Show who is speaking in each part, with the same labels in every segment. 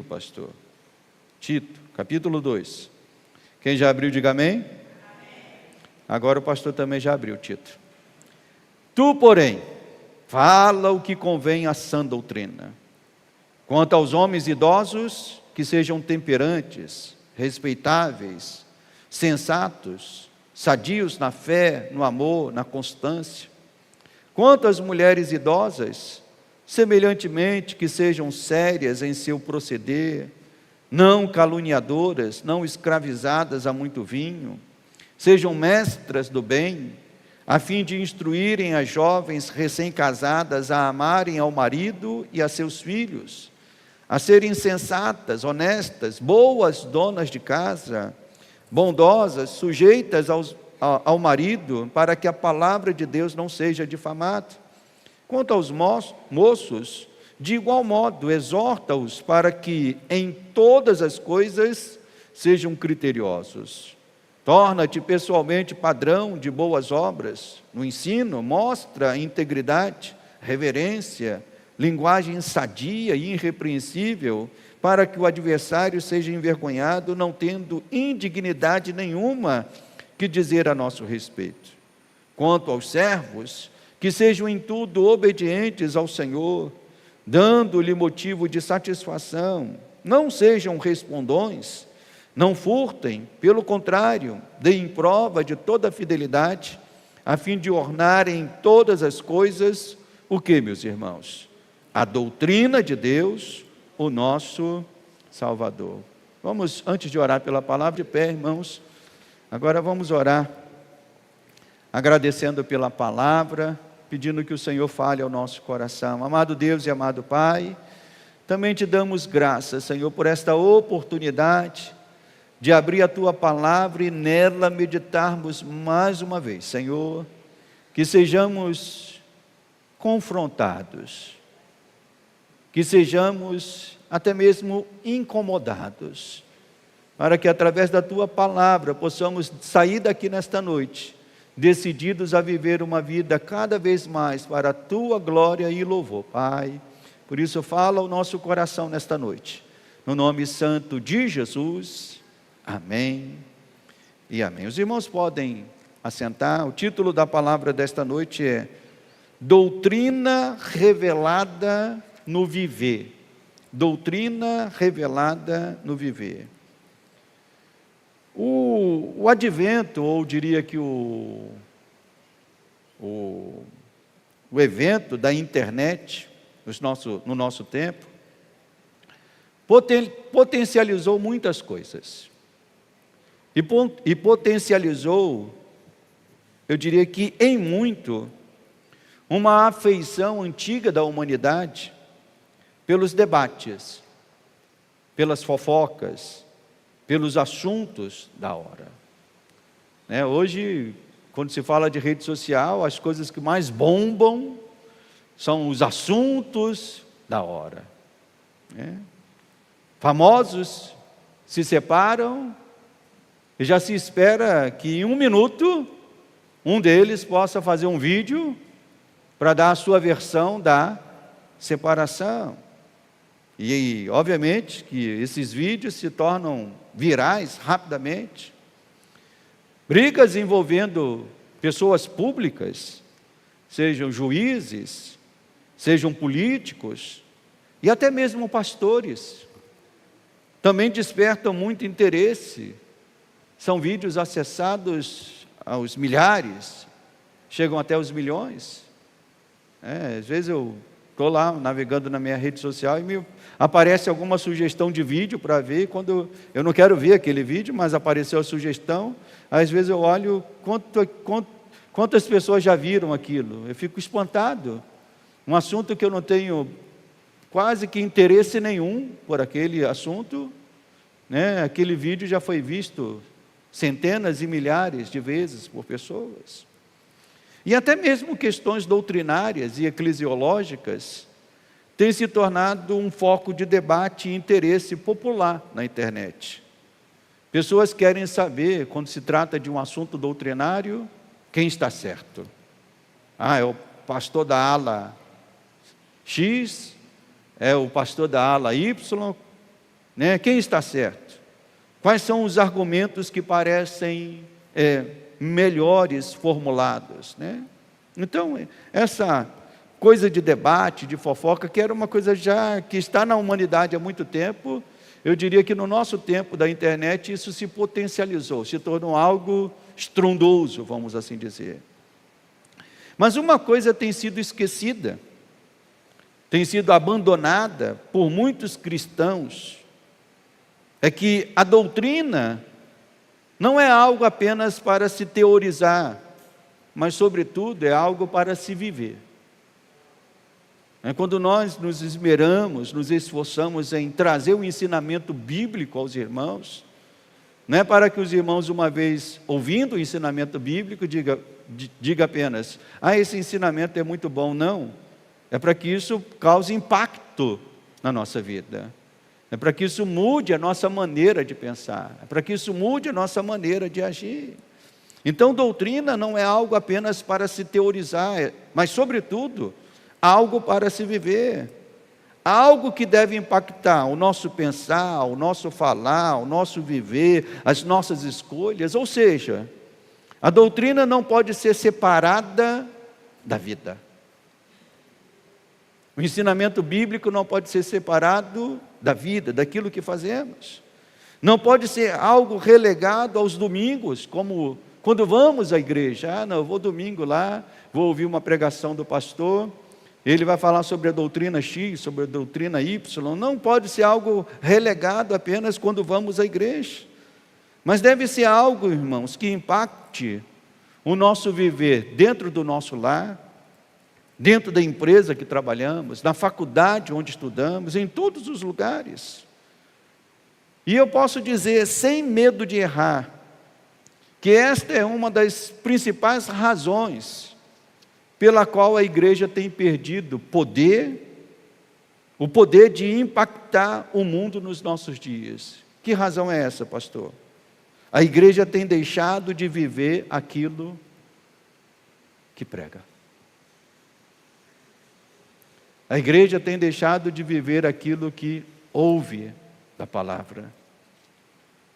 Speaker 1: pastor. Tito, capítulo 2. Quem já abriu, diga amém. Agora o pastor também já abriu, Tito. Tu, porém, fala o que convém à sã doutrina. Quanto aos homens idosos, que sejam temperantes, respeitáveis, sensatos, sadios na fé, no amor, na constância. Quanto às mulheres idosas, semelhantemente, que sejam sérias em seu proceder, não caluniadoras, não escravizadas a muito vinho, sejam mestras do bem, a fim de instruírem as jovens recém-casadas a amarem ao marido e a seus filhos, a serem sensatas, honestas, boas donas de casa, bondosas, sujeitas ao marido, para que a palavra de Deus não seja difamada. Quanto aos moços, de igual modo, exorta-os para que em todas as coisas sejam criteriosos. Torna-te pessoalmente padrão de boas obras. No ensino, mostra integridade, reverência, linguagem sadia e irrepreensível, para que o adversário seja envergonhado, não tendo indignidade nenhuma que dizer a nosso respeito. Quanto aos servos, que sejam em tudo obedientes ao Senhor, dando-lhe motivo de satisfação, não sejam respondões, não furtem, pelo contrário, deem prova de toda a fidelidade, a fim de ornarem em todas as coisas, o que, meus irmãos? A doutrina de Deus, o nosso Salvador. Vamos, antes de orar pela palavra, de pé, irmãos, agora vamos orar, agradecendo pela palavra, pedindo que o Senhor fale ao nosso coração. Amado Deus e amado Pai, também te damos graças, Senhor, por esta oportunidade de abrir a Tua palavra e nela meditarmos mais uma vez. Senhor, que sejamos confrontados, que sejamos até mesmo incomodados, para que através da Tua palavra possamos sair daqui nesta noite, decididos a viver uma vida cada vez mais para a Tua glória e louvor, Pai. Por isso fala o nosso coração nesta noite, no nome santo de Jesus, amém e amém. Os irmãos podem assentar. O título da palavra desta noite é Doutrina Revelada no Viver. Doutrina Revelada no Viver. O advento, ou diria que o evento da internet, no nosso tempo, potencializou muitas coisas. E potencializou, eu diria que em muito, uma afeição antiga da humanidade pelos debates, pelas fofocas, pelos assuntos da hora. Hoje, quando se fala de rede social, as coisas que mais bombam são os assuntos da hora. Famosos se separam e já se espera que em 1 minuto, um deles possa fazer um vídeo para dar a sua versão da separação. E, obviamente, que esses vídeos se tornam virais rapidamente. Brigas envolvendo pessoas públicas, sejam juízes, sejam políticos, e até mesmo pastores, também despertam muito interesse. São vídeos acessados aos milhares, chegam até os milhões. Às vezes eu estou lá navegando na minha rede social e me aparece alguma sugestão de vídeo para ver, quando eu não quero ver aquele vídeo, mas apareceu a sugestão, às vezes eu olho quantas pessoas já viram aquilo, eu fico espantado, um assunto que eu não tenho quase que interesse nenhum por aquele assunto, aquele vídeo já foi visto centenas e milhares de vezes por pessoas. E até mesmo questões doutrinárias e eclesiológicas têm se tornado um foco de debate e interesse popular na internet. Pessoas querem saber, quando se trata de um assunto doutrinário, quem está certo. É o pastor da ala X, é o pastor da ala Y, né? Quem está certo? Quais são os argumentos que parecem melhores formulados, né? Então, essa coisa de debate, de fofoca, que era uma coisa já que está na humanidade há muito tempo, eu diria que no nosso tempo da internet isso se potencializou, se tornou algo estrondoso, vamos assim dizer. Mas uma coisa tem sido esquecida, tem sido abandonada por muitos cristãos, é que a doutrina não é algo apenas para se teorizar, mas sobretudo é algo para se viver. Quando nós nos esmeramos, nos esforçamos em trazer o ensinamento bíblico aos irmãos, não é para que os irmãos, uma vez ouvindo o ensinamento bíblico, diga apenas, esse ensinamento é muito bom. Não, é para que isso cause impacto na nossa vida, é para que isso mude a nossa maneira de pensar, é para que isso mude a nossa maneira de agir. Então, doutrina não é algo apenas para se teorizar, mas sobretudo, algo para se viver, algo que deve impactar o nosso pensar, o nosso falar, o nosso viver, as nossas escolhas. Ou seja, a doutrina não pode ser separada da vida. O ensinamento bíblico não pode ser separado da vida, daquilo que fazemos. Não pode ser algo relegado aos domingos, como quando vamos à igreja. Eu vou domingo lá, vou ouvir uma pregação do pastor, ele vai falar sobre a doutrina X, sobre a doutrina Y. Não pode ser algo relegado apenas quando vamos à igreja, mas deve ser algo, irmãos, que impacte o nosso viver dentro do nosso lar, dentro da empresa que trabalhamos, na faculdade onde estudamos, em todos os lugares. E eu posso dizer, sem medo de errar, que esta é uma das principais razões pela qual a igreja tem perdido o poder de impactar o mundo nos nossos dias. Que razão é essa, pastor? A igreja tem deixado de viver aquilo que prega. A igreja tem deixado de viver aquilo que ouve da palavra.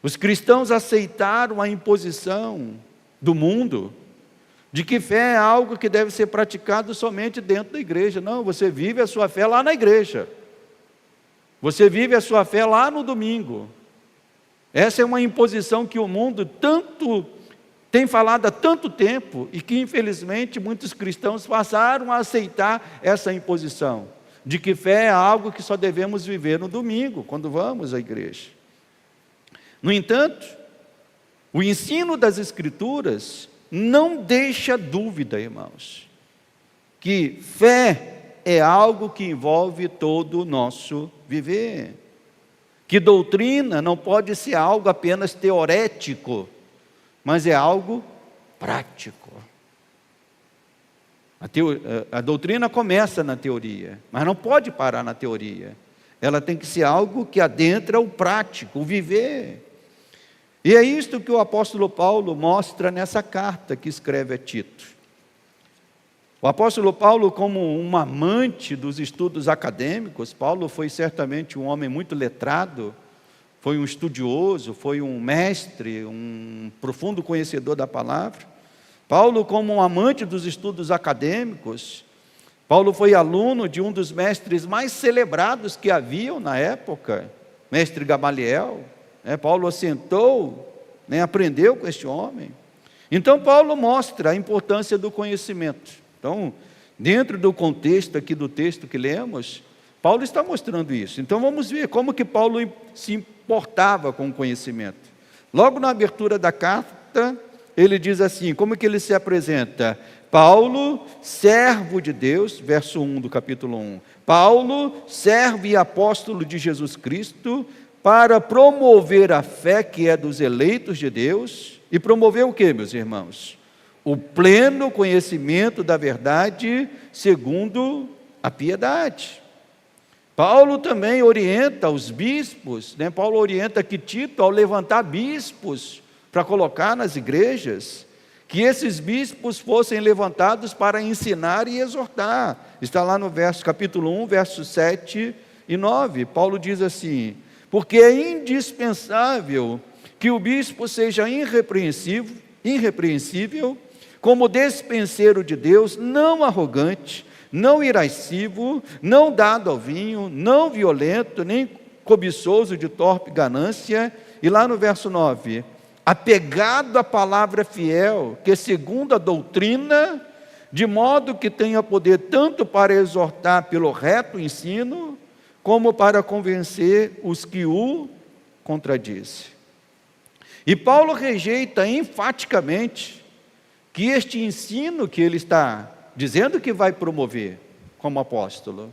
Speaker 1: Os cristãos aceitaram a imposição do mundo, de que fé é algo que deve ser praticado somente dentro da igreja. Não, você vive a sua fé lá na igreja. Você vive a sua fé lá no domingo. Essa é uma imposição que o mundo tanto tem falado há tanto tempo, e que infelizmente muitos cristãos passaram a aceitar essa imposição, de que fé é algo que só devemos viver no domingo, quando vamos à igreja. No entanto, o ensino das Escrituras não deixa dúvida, irmãos, que fé é algo que envolve todo o nosso viver, que doutrina não pode ser algo apenas teorético, mas é algo prático. A doutrina começa na teoria, mas não pode parar na teoria, ela tem que ser algo que adentra o prático, o viver. E é isto que o apóstolo Paulo mostra nessa carta que escreve a Tito. O apóstolo Paulo, como um amante dos estudos acadêmicos, Paulo foi certamente um homem muito letrado, foi um estudioso, foi um mestre, um profundo conhecedor da palavra. Paulo, como um amante dos estudos acadêmicos, Paulo foi aluno de um dos mestres mais celebrados que haviam na época, mestre Gamaliel. Paulo assentou, aprendeu com este homem. Então Paulo mostra a importância do conhecimento. Então, dentro do contexto aqui do texto que lemos, Paulo está mostrando isso. Então vamos ver como que Paulo se importava com o conhecimento. Logo na abertura da carta, ele diz assim, como que ele se apresenta? Paulo, servo de Deus, verso 1 do capítulo 1. Paulo, servo e apóstolo de Jesus Cristo, para promover a fé que é dos eleitos de Deus. E promover o que, meus irmãos? O pleno conhecimento da verdade segundo a piedade. Paulo também orienta os bispos, Paulo orienta que Tito, ao levantar bispos para colocar nas igrejas, que esses bispos fossem levantados para ensinar e exortar. Está lá no capítulo 1, versos 7 e 9. Paulo diz assim: porque é indispensável que o bispo seja irrepreensível, como despenseiro de Deus, não arrogante, não irascivo, não dado ao vinho, não violento, nem cobiçoso de torpe ganância. E lá no verso 9, apegado à palavra fiel, que segundo a doutrina, de modo que tenha poder tanto para exortar pelo reto ensino, como para convencer os que o contradizem. E Paulo rejeita enfaticamente que este ensino que ele está dizendo que vai promover como apóstolo,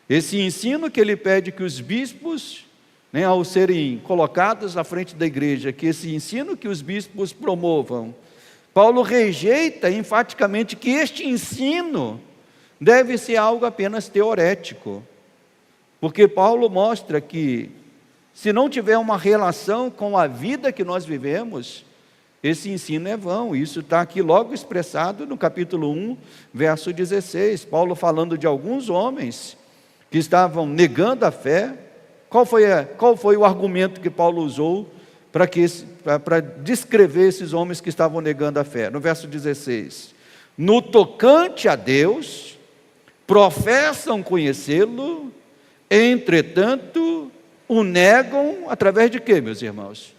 Speaker 1: esse ensino que ele pede que os bispos, ao serem colocados à frente da igreja, que esse ensino que os bispos promovam, Paulo rejeita enfaticamente que este ensino deve ser algo apenas teorético, porque Paulo mostra que se não tiver uma relação com a vida que nós vivemos, esse ensino é vão. Isso está aqui logo expressado no capítulo 1, verso 16, Paulo falando de alguns homens que estavam negando a fé. Qual foi o argumento que Paulo usou para descrever esses homens que estavam negando a fé? No verso 16, no tocante a Deus, professam conhecê-lo, entretanto, o negam através de quê, meus irmãos?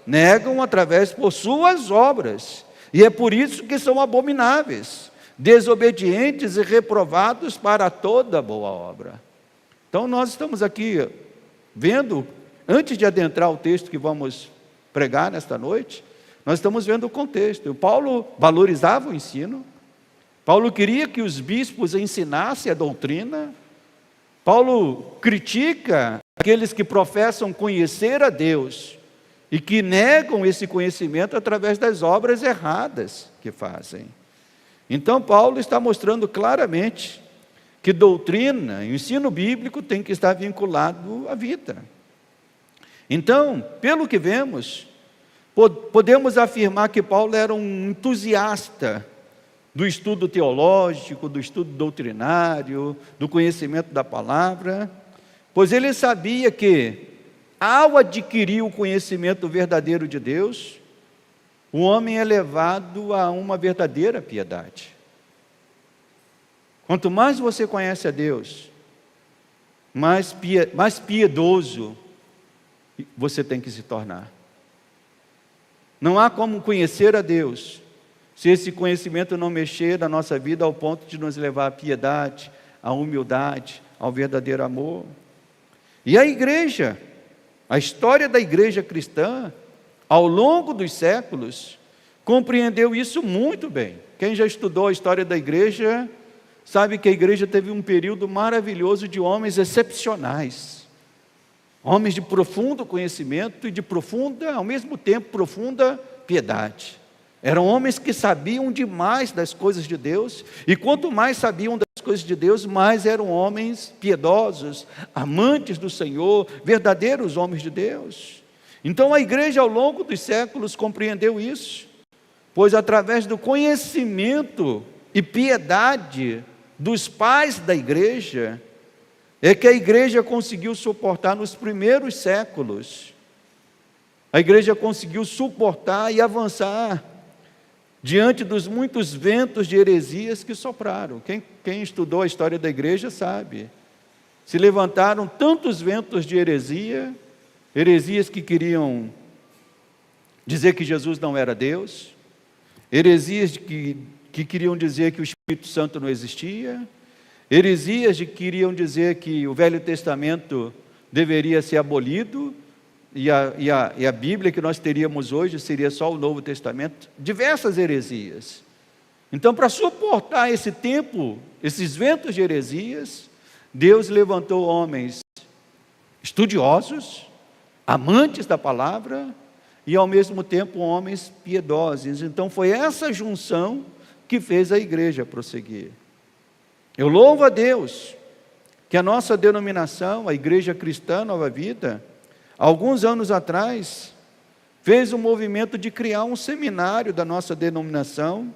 Speaker 1: Negam através por suas obras, e é por isso que são abomináveis, desobedientes e reprovados para toda boa obra. Então nós estamos aqui vendo, antes de adentrar o texto que vamos pregar nesta noite, nós estamos vendo o contexto. O Paulo valorizava o ensino, Paulo queria que os bispos ensinassem a doutrina, Paulo critica aqueles que professam conhecer a Deus e que negam esse conhecimento através das obras erradas que fazem. Então Paulo está mostrando claramente que doutrina, ensino bíblico tem que estar vinculado à vida. Então, pelo que vemos, podemos afirmar que Paulo era um entusiasta do estudo teológico, do estudo doutrinário, do conhecimento da palavra, pois ele sabia que, ao adquirir o conhecimento verdadeiro de Deus, o homem é levado a uma verdadeira piedade. Quanto mais você conhece a Deus, mais piedoso você tem que se tornar. Não há como conhecer a Deus se esse conhecimento não mexer na nossa vida ao ponto de nos levar à piedade, à humildade, ao verdadeiro amor. E a igreja, a história da igreja cristã, ao longo dos séculos, compreendeu isso muito bem. Quem já estudou a história da igreja, sabe que a igreja teve um período maravilhoso de homens excepcionais, homens de profundo conhecimento e de ao mesmo tempo, profunda piedade. Eram homens que sabiam demais das coisas de Deus, e quanto mais sabiam das coisas de Deus, mais eram homens piedosos, amantes do Senhor, verdadeiros homens de Deus. Então a igreja ao longo dos séculos compreendeu isso, pois através do conhecimento e piedade dos pais da igreja, é que a igreja conseguiu suportar nos primeiros séculos. A igreja conseguiu suportar e avançar diante dos muitos ventos de heresias que sopraram. Quem estudou a história da igreja sabe. Se levantaram tantos ventos de heresias que queriam dizer que Jesus não era Deus, heresias que queriam dizer que o Espírito Santo não existia, heresias que queriam dizer que o Velho Testamento deveria ser abolido, e a Bíblia que nós teríamos hoje seria só o Novo Testamento, diversas heresias. Então, para suportar esse tempo, esses ventos de heresias, Deus levantou homens estudiosos, amantes da palavra, e ao mesmo tempo homens piedosos. Então foi essa junção que fez a igreja prosseguir. Eu louvo a Deus que a nossa denominação, a Igreja Cristã Nova Vida, alguns anos atrás, fez um movimento de criar um seminário da nossa denominação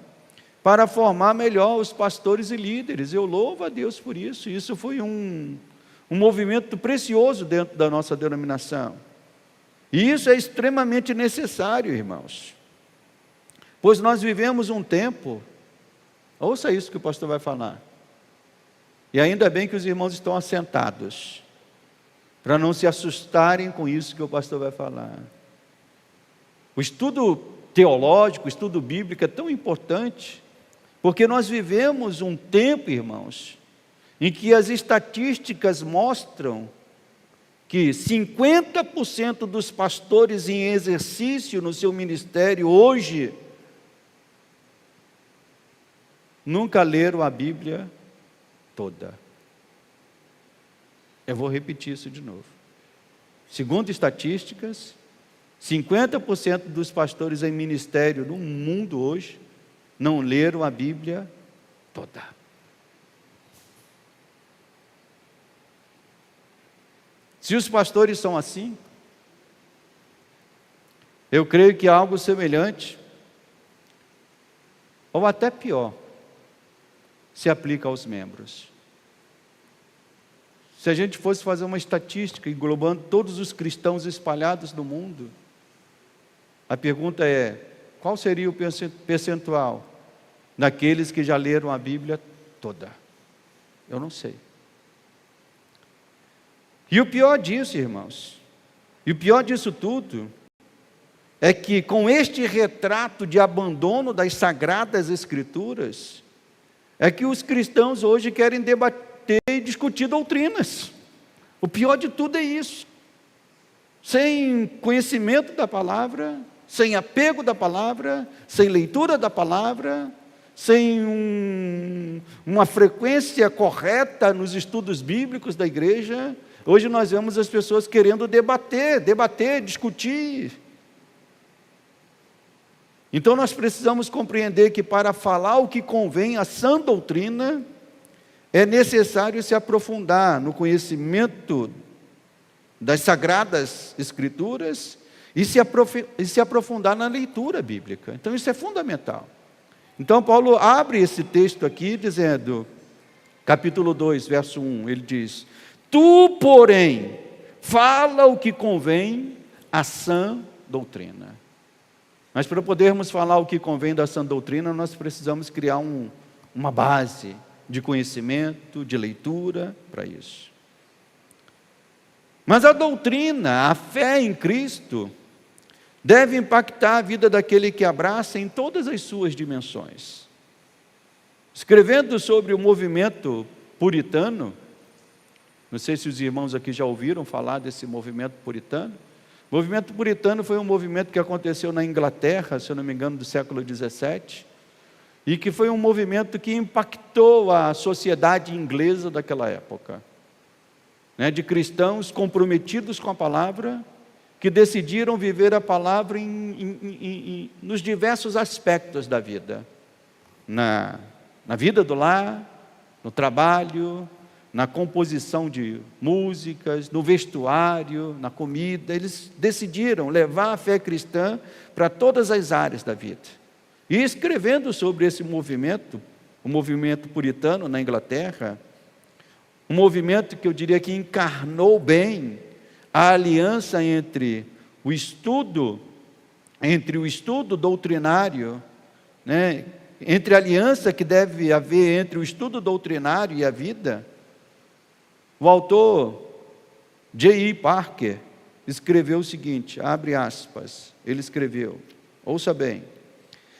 Speaker 1: para formar melhor os pastores e líderes. Eu louvo a Deus por isso. Isso foi um um movimento precioso dentro da nossa denominação. E isso é extremamente necessário, irmãos, pois nós vivemos um tempo, ouça isso que o pastor vai falar, e ainda bem que os irmãos estão assentados, para não se assustarem com isso que o pastor vai falar. O estudo teológico, o estudo bíblico é tão importante, porque nós vivemos um tempo, irmãos, em que as estatísticas mostram que 50% dos pastores em exercício no seu ministério hoje nunca leram a Bíblia toda. Eu vou repetir isso de novo. Segundo estatísticas, 50% dos pastores em ministério no mundo hoje não leram a Bíblia toda. Se os pastores são assim, eu creio que algo semelhante, ou até pior, se aplica aos membros. Se a gente fosse fazer uma estatística englobando todos os cristãos espalhados no mundo, a pergunta é: qual seria o percentual daqueles que já leram a Bíblia toda? Eu não sei. E o pior disso, irmãos, e o pior disso tudo, é que com este retrato de abandono das Sagradas Escrituras, é que os cristãos hoje querem debater e discutir doutrinas. O pior de tudo é isso. Sem conhecimento da palavra, sem apego da palavra, sem leitura da palavra, sem uma frequência correta nos estudos bíblicos da igreja. Hoje nós vemos as pessoas querendo debater, discutir. Então nós precisamos compreender que para falar o que convém à sã doutrina, é necessário se aprofundar no conhecimento das Sagradas Escrituras e se aprofundar na leitura bíblica. Então isso é fundamental. Então Paulo abre esse texto aqui dizendo, capítulo 2, verso 1, ele diz: tu, porém, fala o que convém à sã doutrina. Mas para podermos falar o que convém da sã doutrina, nós precisamos criar uma base de conhecimento, de leitura para isso. Mas a doutrina, a fé em Cristo, deve impactar a vida daquele que abraça em todas as suas dimensões. Escrevendo sobre o movimento puritano, não sei se os irmãos aqui já ouviram falar desse movimento puritano. O movimento puritano foi um movimento que aconteceu na Inglaterra, se eu não me engano, do século XVII, e que foi um movimento que impactou a sociedade inglesa daquela época, de cristãos comprometidos com a palavra, que decidiram viver a palavra nos diversos aspectos da vida, na vida do lar, no trabalho, na composição de músicas, no vestuário, na comida. Eles decidiram levar a fé cristã para todas as áreas da vida. E escrevendo sobre esse movimento, o movimento puritano na Inglaterra, um movimento que eu diria que encarnou bem a aliança entre o estudo doutrinário, entre a aliança que deve haver entre o estudo doutrinário e a vida. O autor J.I. Parker escreveu o seguinte, abre aspas, ele escreveu, ouça bem: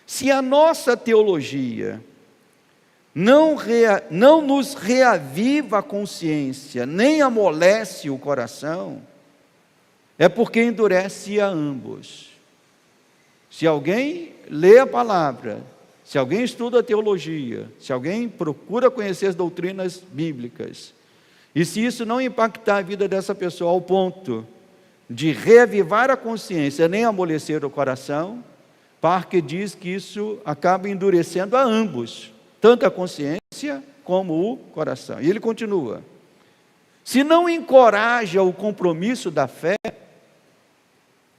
Speaker 1: se a nossa teologia não nos reaviva a consciência, nem amolece o coração, é porque endurece a ambos. Se alguém lê a palavra, se alguém estuda a teologia, se alguém procura conhecer as doutrinas bíblicas, e se isso não impactar a vida dessa pessoa ao ponto de reavivar a consciência, nem amolecer o coração, Parker diz que isso acaba endurecendo a ambos, tanto a consciência como o coração. E ele continua: se não encoraja o compromisso da fé,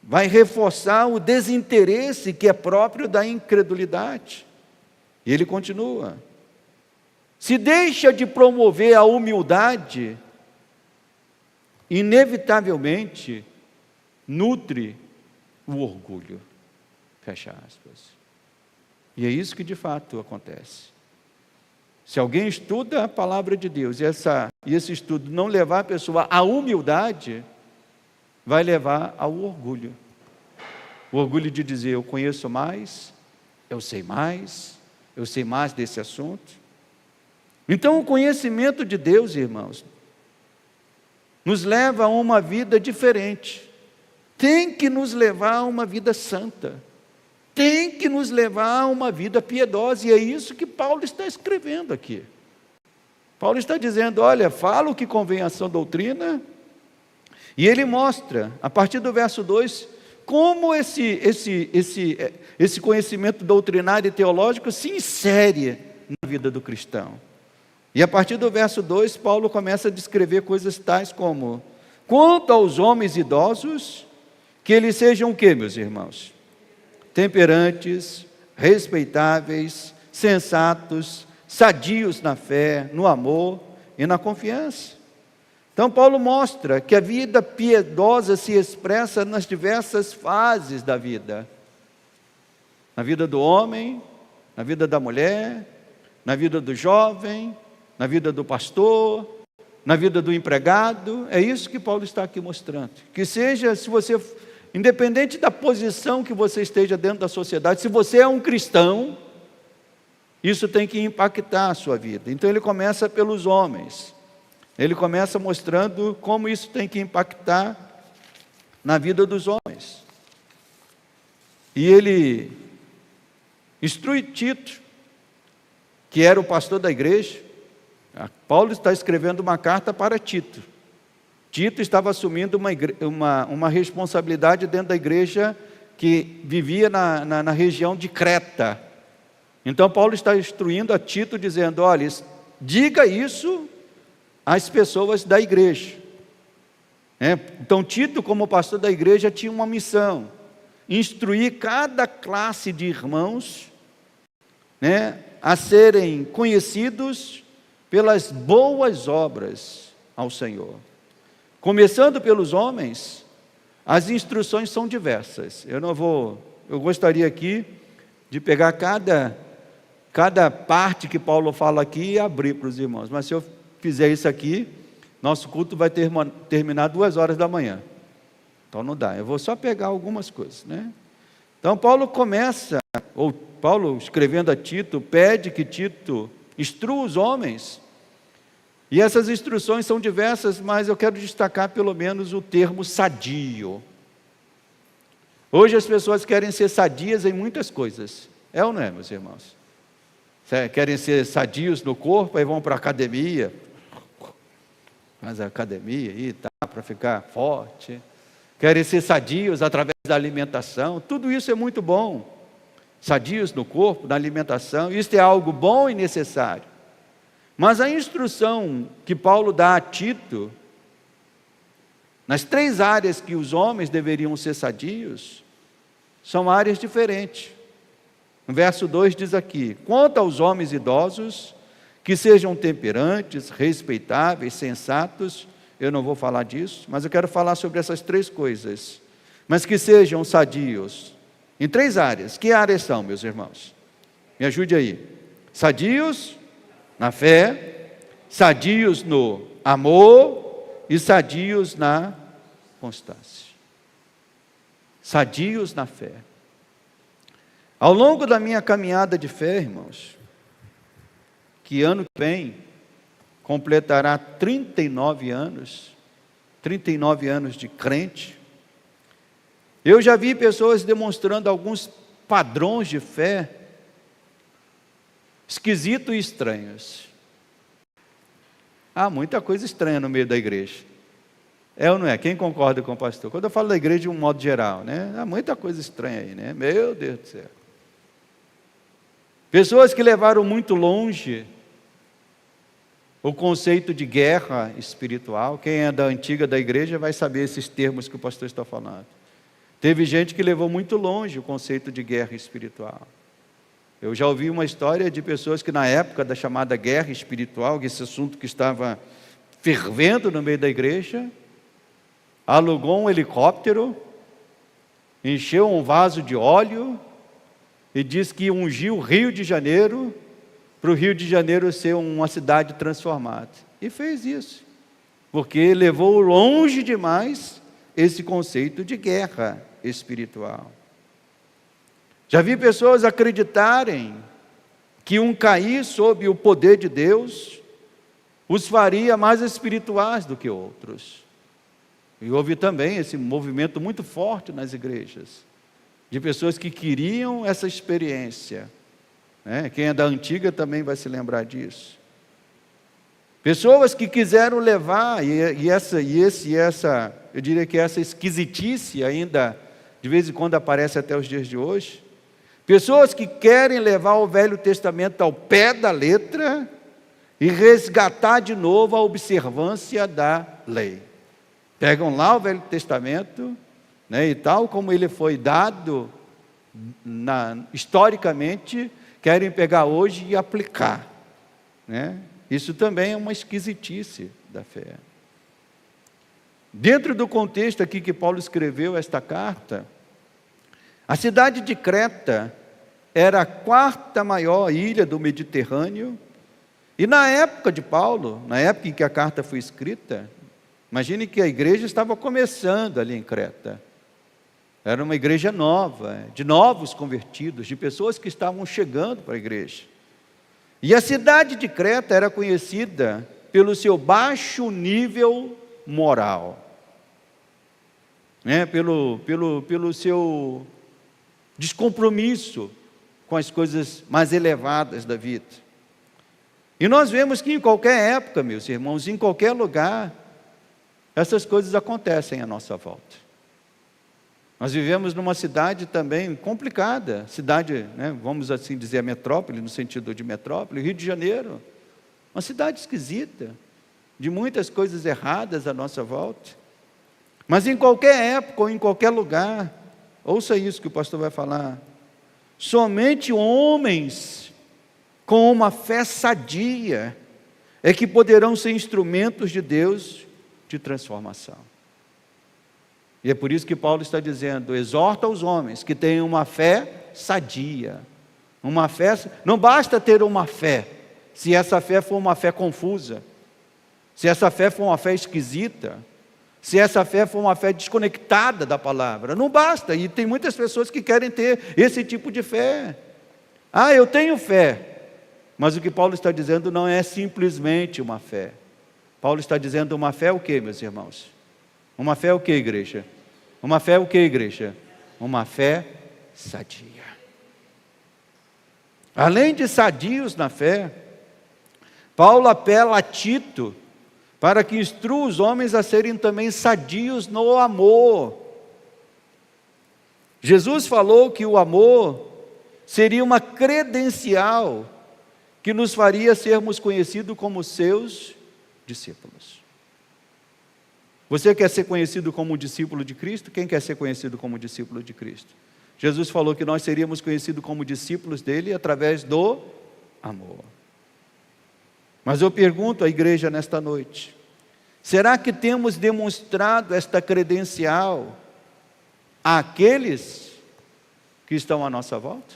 Speaker 1: vai reforçar o desinteresse que é próprio da incredulidade. E ele continua: se deixa de promover a humildade, inevitavelmente nutre o orgulho. Fecha aspas. E é isso que de fato acontece. Se alguém estuda a palavra de Deus e esse estudo não levar a pessoa à humildade, vai levar ao orgulho. O orgulho de dizer, eu conheço mais, eu sei mais desse assunto. Então o conhecimento de Deus, irmãos, nos leva a uma vida diferente. Tem que nos levar a uma vida santa. Tem que nos levar a uma vida piedosa. E é isso que Paulo está escrevendo aqui. Paulo está dizendo, olha, fala o que convém à sã doutrina. E ele mostra, a partir do verso 2, como esse conhecimento doutrinário e teológico se insere na vida do cristão. E a partir do verso 2, Paulo começa a descrever coisas tais como: quanto aos homens idosos, que eles sejam o quê, meus irmãos? Temperantes, respeitáveis, sensatos, sadios na fé, no amor e na confiança. Então Paulo mostra que a vida piedosa se expressa nas diversas fases da vida. Na vida do homem, na vida da mulher, na vida do jovem, na vida do pastor, na vida do empregado. É isso que Paulo está aqui mostrando. Que seja, se você, independente da posição que você esteja dentro da sociedade, se você é um cristão, isso tem que impactar a sua vida. Então ele começa pelos homens. Ele começa mostrando como isso tem que impactar na vida dos homens. E ele instrui Tito, que era o pastor da igreja. Paulo está escrevendo uma carta para Tito. Tito estava assumindo uma responsabilidade dentro da igreja que vivia na região de Creta. Então Paulo está instruindo a Tito, dizendo, olha, diga isso às pessoas da igreja. Então Tito, como pastor da igreja, tinha uma missão: instruir cada classe de irmãos a serem conhecidos pelas boas obras ao Senhor. Começando pelos homens, as instruções são diversas. Eu gostaria aqui de pegar cada parte que Paulo fala aqui e abrir para os irmãos, mas se eu fizer isso aqui, nosso culto vai terminar 2 horas da manhã. Então não dá, eu vou só pegar algumas coisas, Então Paulo escrevendo a Tito, pede que Tito instrua os homens, e essas instruções são diversas, mas eu quero destacar pelo menos o termo sadio. Hoje as pessoas querem ser sadias em muitas coisas, é ou não é, meus irmãos? Querem ser sadios no corpo, aí vão para a academia, faz a academia aí, para ficar forte. Querem ser sadios através da alimentação, tudo isso é muito bom. Sadios no corpo, na alimentação, isso é algo bom e necessário. Mas a instrução que Paulo dá a Tito, nas 3 áreas que os homens deveriam ser sadios, são áreas diferentes. No verso 2 diz aqui: quanto aos homens idosos, que sejam temperantes, respeitáveis, sensatos. Eu não vou falar disso, mas eu quero falar sobre essas 3 coisas. Mas que sejam sadios em 3 áreas. Que áreas são, meus irmãos? Me ajude aí. Sadios na fé, sadios no amor e sadios na constância. Sadios na fé. Ao longo da minha caminhada de fé, irmãos, que ano que vem completará 39 anos de crente, eu já vi pessoas demonstrando alguns padrões de fé esquisitos e estranhos. Há muita coisa estranha no meio da igreja. É ou não é? Quem concorda com o pastor? Quando eu falo da igreja de um modo geral, há muita coisa estranha aí, Meu Deus do céu. Pessoas que levaram muito longe o conceito de guerra espiritual. Quem é da antiga da igreja vai saber esses termos que o pastor está falando. Teve gente que levou muito longe o conceito de guerra espiritual. Eu já ouvi uma história de pessoas que na época da chamada guerra espiritual, esse assunto que estava fervendo no meio da igreja, alugou um helicóptero, encheu um vaso de óleo e disse que ungiu o Rio de Janeiro para o Rio de Janeiro ser uma cidade transformada. E fez isso, porque levou longe demais esse conceito de guerra espiritual. Já vi pessoas acreditarem que um cair sob o poder de Deus os faria mais espirituais do que outros. E houve também esse movimento muito forte nas igrejas, de pessoas que queriam essa experiência. Quem é da antiga também vai se lembrar disso. Pessoas que quiseram levar, eu diria que essa esquisitice ainda, de vez em quando aparece até os dias de hoje. Pessoas que querem levar o Velho Testamento ao pé da letra e resgatar de novo a observância da lei. Pegam lá o Velho Testamento, e tal como ele foi dado historicamente, querem pegar hoje e aplicar. Isso também é uma esquisitice da fé. Dentro do contexto aqui que Paulo escreveu esta carta, a cidade de Creta era a quarta maior ilha do Mediterrâneo, e na época de Paulo, na época em que a carta foi escrita, imagine que a igreja estava começando ali em Creta. Era uma igreja nova, de novos convertidos, de pessoas que estavam chegando para a igreja. E a cidade de Creta era conhecida pelo seu baixo nível moral, pelo seu descompromisso com as coisas mais elevadas da vida. E nós vemos que em qualquer época, meus irmãos, em qualquer lugar, essas coisas acontecem à nossa volta. Nós vivemos numa cidade também complicada, cidade, vamos assim dizer, a metrópole, no sentido de metrópole, Rio de Janeiro, uma cidade esquisita, de muitas coisas erradas à nossa volta. Mas em qualquer época ou em qualquer lugar, ouça isso que o pastor vai falar, somente homens com uma fé sadia é que poderão ser instrumentos de Deus de transformação. E é por isso que Paulo está dizendo, exorta os homens que tenham uma fé sadia. Uma fé, não basta ter uma fé, se essa fé for uma fé confusa, se essa fé for uma fé esquisita, se essa fé for uma fé desconectada da palavra, não basta. E tem muitas pessoas que querem ter esse tipo de fé. Eu tenho fé, mas o que Paulo está dizendo não é simplesmente uma fé. Paulo está dizendo uma fé o quê, meus irmãos? Uma fé o quê, igreja? Uma fé o quê, igreja? Uma fé sadia. Além de sadios na fé, Paulo apela a Tito para que instrua os homens a serem também sadios no amor. Jesus falou que o amor seria uma credencial que nos faria sermos conhecidos como seus discípulos. Você quer ser conhecido como discípulo de Cristo? Quem quer ser conhecido como discípulo de Cristo? Jesus falou que nós seríamos conhecidos como discípulos dele através do amor. Mas eu pergunto à igreja nesta noite, será que temos demonstrado esta credencial àqueles que estão à nossa volta?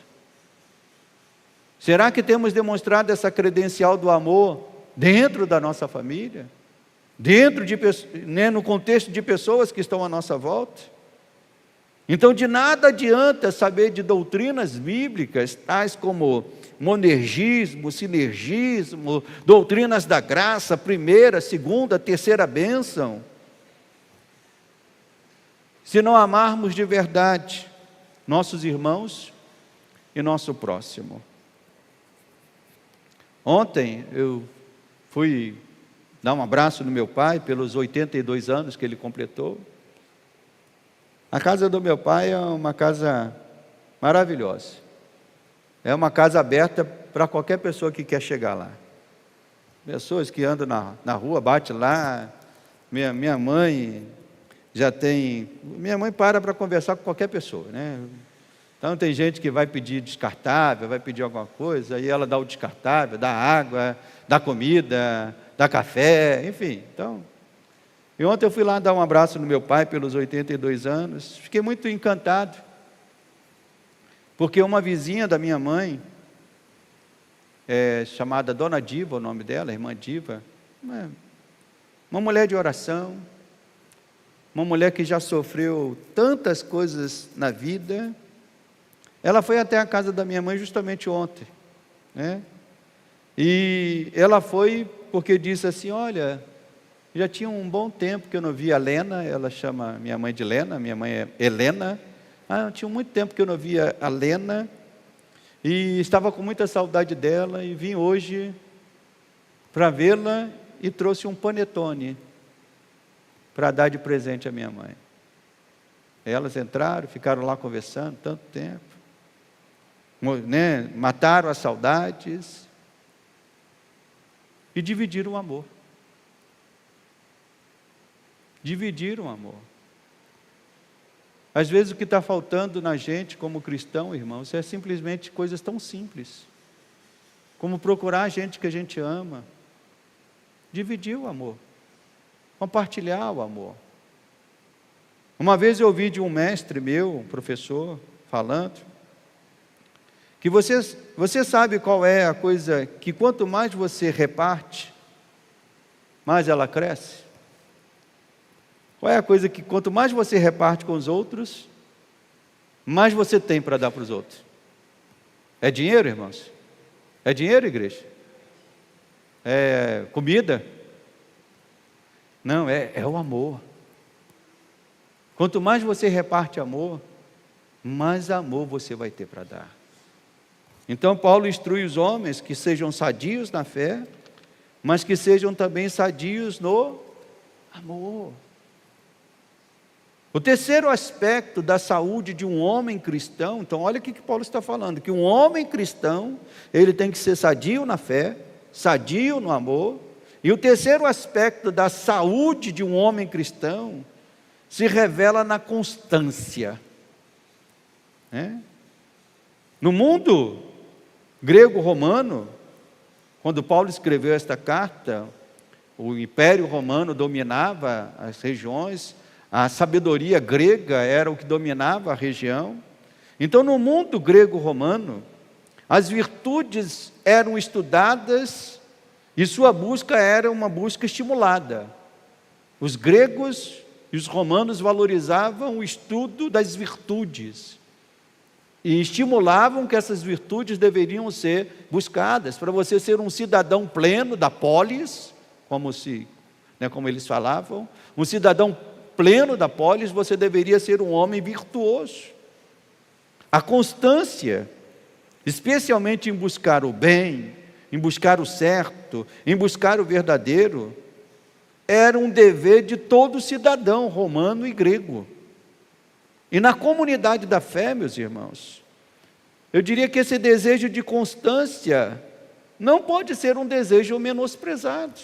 Speaker 1: Será que temos demonstrado essa credencial do amor dentro da nossa família? Dentro de, no contexto de pessoas que estão à nossa volta? Então de nada adianta saber de doutrinas bíblicas, tais como monergismo, sinergismo, doutrinas da graça, primeira, segunda, terceira bênção, se não amarmos de verdade nossos irmãos e nosso próximo. Ontem eu fui dar um abraço no meu pai, pelos 82 anos que ele completou. A casa do meu pai é uma casa maravilhosa. É uma casa aberta para qualquer pessoa que quer chegar lá. Pessoas que andam na rua, bate lá. Minha mãe já tem... Minha mãe para conversar com qualquer pessoa, né? Então tem gente que vai pedir descartável, vai pedir alguma coisa, aí ela dá o descartável, dá água, dá comida, dá café, enfim. Então, E ontem eu fui lá dar um abraço no meu pai pelos 82 anos, fiquei muito encantado, porque uma vizinha da minha mãe, chamada Dona Diva, o nome dela, irmã Diva, uma mulher de oração, uma mulher que já sofreu tantas coisas na vida, ela foi até a casa da minha mãe justamente ontem, né? E ela foi porque disse assim, olha, já tinha um bom tempo que eu não via a Lena, ela chama minha mãe de Lena, minha mãe é Helena, tinha muito tempo que eu não via a Lena, e estava com muita saudade dela, e vim hoje para vê-la, e trouxe um panetone, para dar de presente à minha mãe. Elas entraram, ficaram lá conversando, tanto tempo, né? Mataram as saudades, e dividiram o amor. Dividiram o amor. Às vezes o que está faltando na gente como cristão, irmãos, é simplesmente coisas tão simples, como procurar a gente que a gente ama, dividir o amor, compartilhar o amor. Uma vez eu ouvi de um mestre meu, um professor, falando, que você sabe qual é a coisa que quanto mais você reparte, mais ela cresce? Qual é a coisa que quanto mais você reparte com os outros, mais você tem para dar para os outros? É dinheiro, irmãos? É dinheiro, igreja? É comida? Não, é o amor. Quanto mais você reparte amor, mais amor você vai ter para dar. Então Paulo instrui os homens que sejam sadios na fé, mas que sejam também sadios no amor. O terceiro aspecto da saúde de um homem cristão, então olha o que Paulo está falando, que um homem cristão, ele tem que ser sadio na fé, sadio no amor, e o terceiro aspecto da saúde de um homem cristão, se revela na constância. No mundo grego-romano, quando Paulo escreveu esta carta, o Império Romano dominava as regiões, a sabedoria grega era o que dominava a região. Então, no mundo grego-romano, as virtudes eram estudadas e sua busca era uma busca estimulada. Os gregos e os romanos valorizavam o estudo das virtudes e estimulavam que essas virtudes deveriam ser buscadas para você ser um cidadão pleno da polis, como eles falavam, um cidadão pleno da polis, você deveria ser um homem virtuoso. A constância, especialmente em buscar o bem, em buscar o certo, em buscar o verdadeiro, era um dever de todo cidadão romano e grego. E na comunidade da fé, meus irmãos, eu diria que esse desejo de constância não pode ser um desejo menosprezado.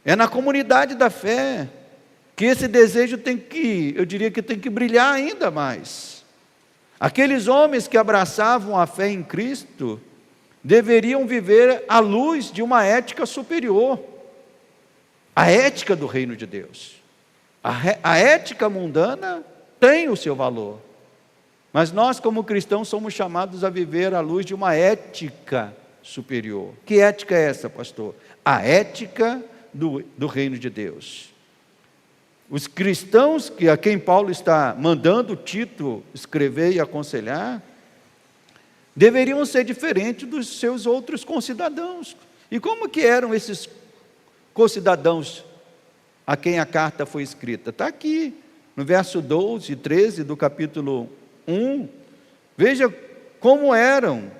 Speaker 1: É na comunidade da fé que esse desejo tem que brilhar ainda mais. Aqueles homens que abraçavam a fé em Cristo deveriam viver à luz de uma ética superior, a ética do reino de Deus. A ética mundana tem o seu valor, mas nós como cristãos somos chamados a viver à luz de uma ética superior. Que ética é essa, pastor? A ética do reino de Deus. Os cristãos a quem Paulo está mandando Tito escrever e aconselhar, deveriam ser diferentes dos seus outros concidadãos. E como que eram esses concidadãos a quem a carta foi escrita? Está aqui, no verso 12 e 13 do capítulo 1. Veja como eram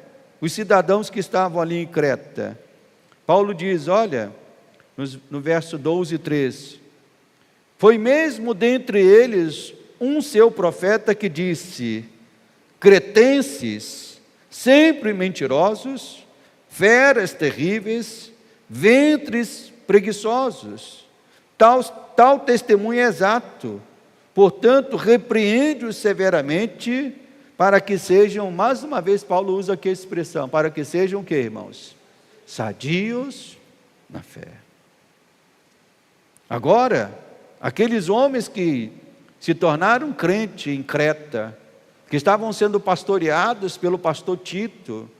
Speaker 1: os cidadãos que estavam ali em Creta. Paulo diz, olha, no verso 12 e 13, foi mesmo dentre eles um seu profeta que disse, cretenses, sempre mentirosos, feras terríveis, ventres preguiçosos, tal testemunho é exato, portanto repreende-os severamente, para que sejam, mais uma vez Paulo usa aqui a expressão, para que sejam o que, irmãos? Sadios na fé. Agora, aqueles homens que se tornaram crentes em Creta, que estavam sendo pastoreados pelo pastor Tito,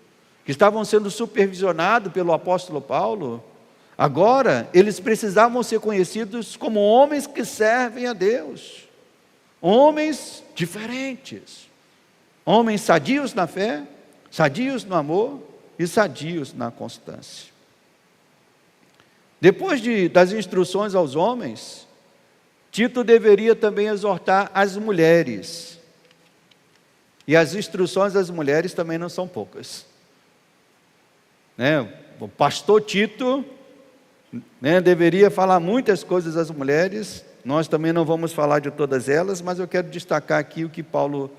Speaker 1: que estavam sendo supervisionados pelo apóstolo Paulo, agora eles precisavam ser conhecidos como homens que servem a Deus, homens diferentes, homens sadios na fé, sadios no amor e sadios na constância. Depois das instruções aos homens, Tito deveria também exortar as mulheres. E as instruções às mulheres também não são poucas. O pastor Tito deveria falar muitas coisas às mulheres. Nós também não vamos falar de todas elas, mas eu quero destacar aqui o que Paulo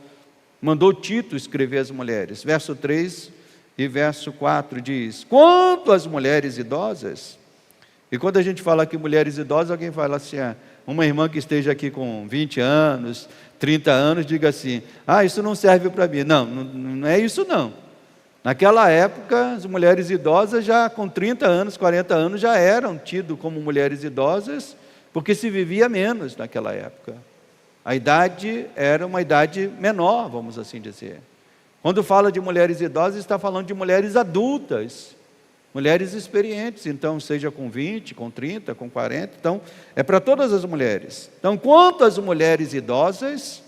Speaker 1: mandou Tito escrever às mulheres. Verso 3 e verso 4 diz: quanto às mulheres idosas. E quando a gente fala aqui mulheres idosas, alguém fala assim, uma irmã que esteja aqui com 20 anos, 30 anos, diga assim, isso não serve para mim. Não é isso não. Naquela época, as mulheres idosas já com 30 anos, 40 anos, já eram tidas como mulheres idosas, porque se vivia menos naquela época. A idade era uma idade menor, vamos assim dizer. Quando fala de mulheres idosas, está falando de mulheres adultas, mulheres experientes, então seja com 20, com 30, com 40, então é para todas as mulheres. Então, quanto às mulheres idosas,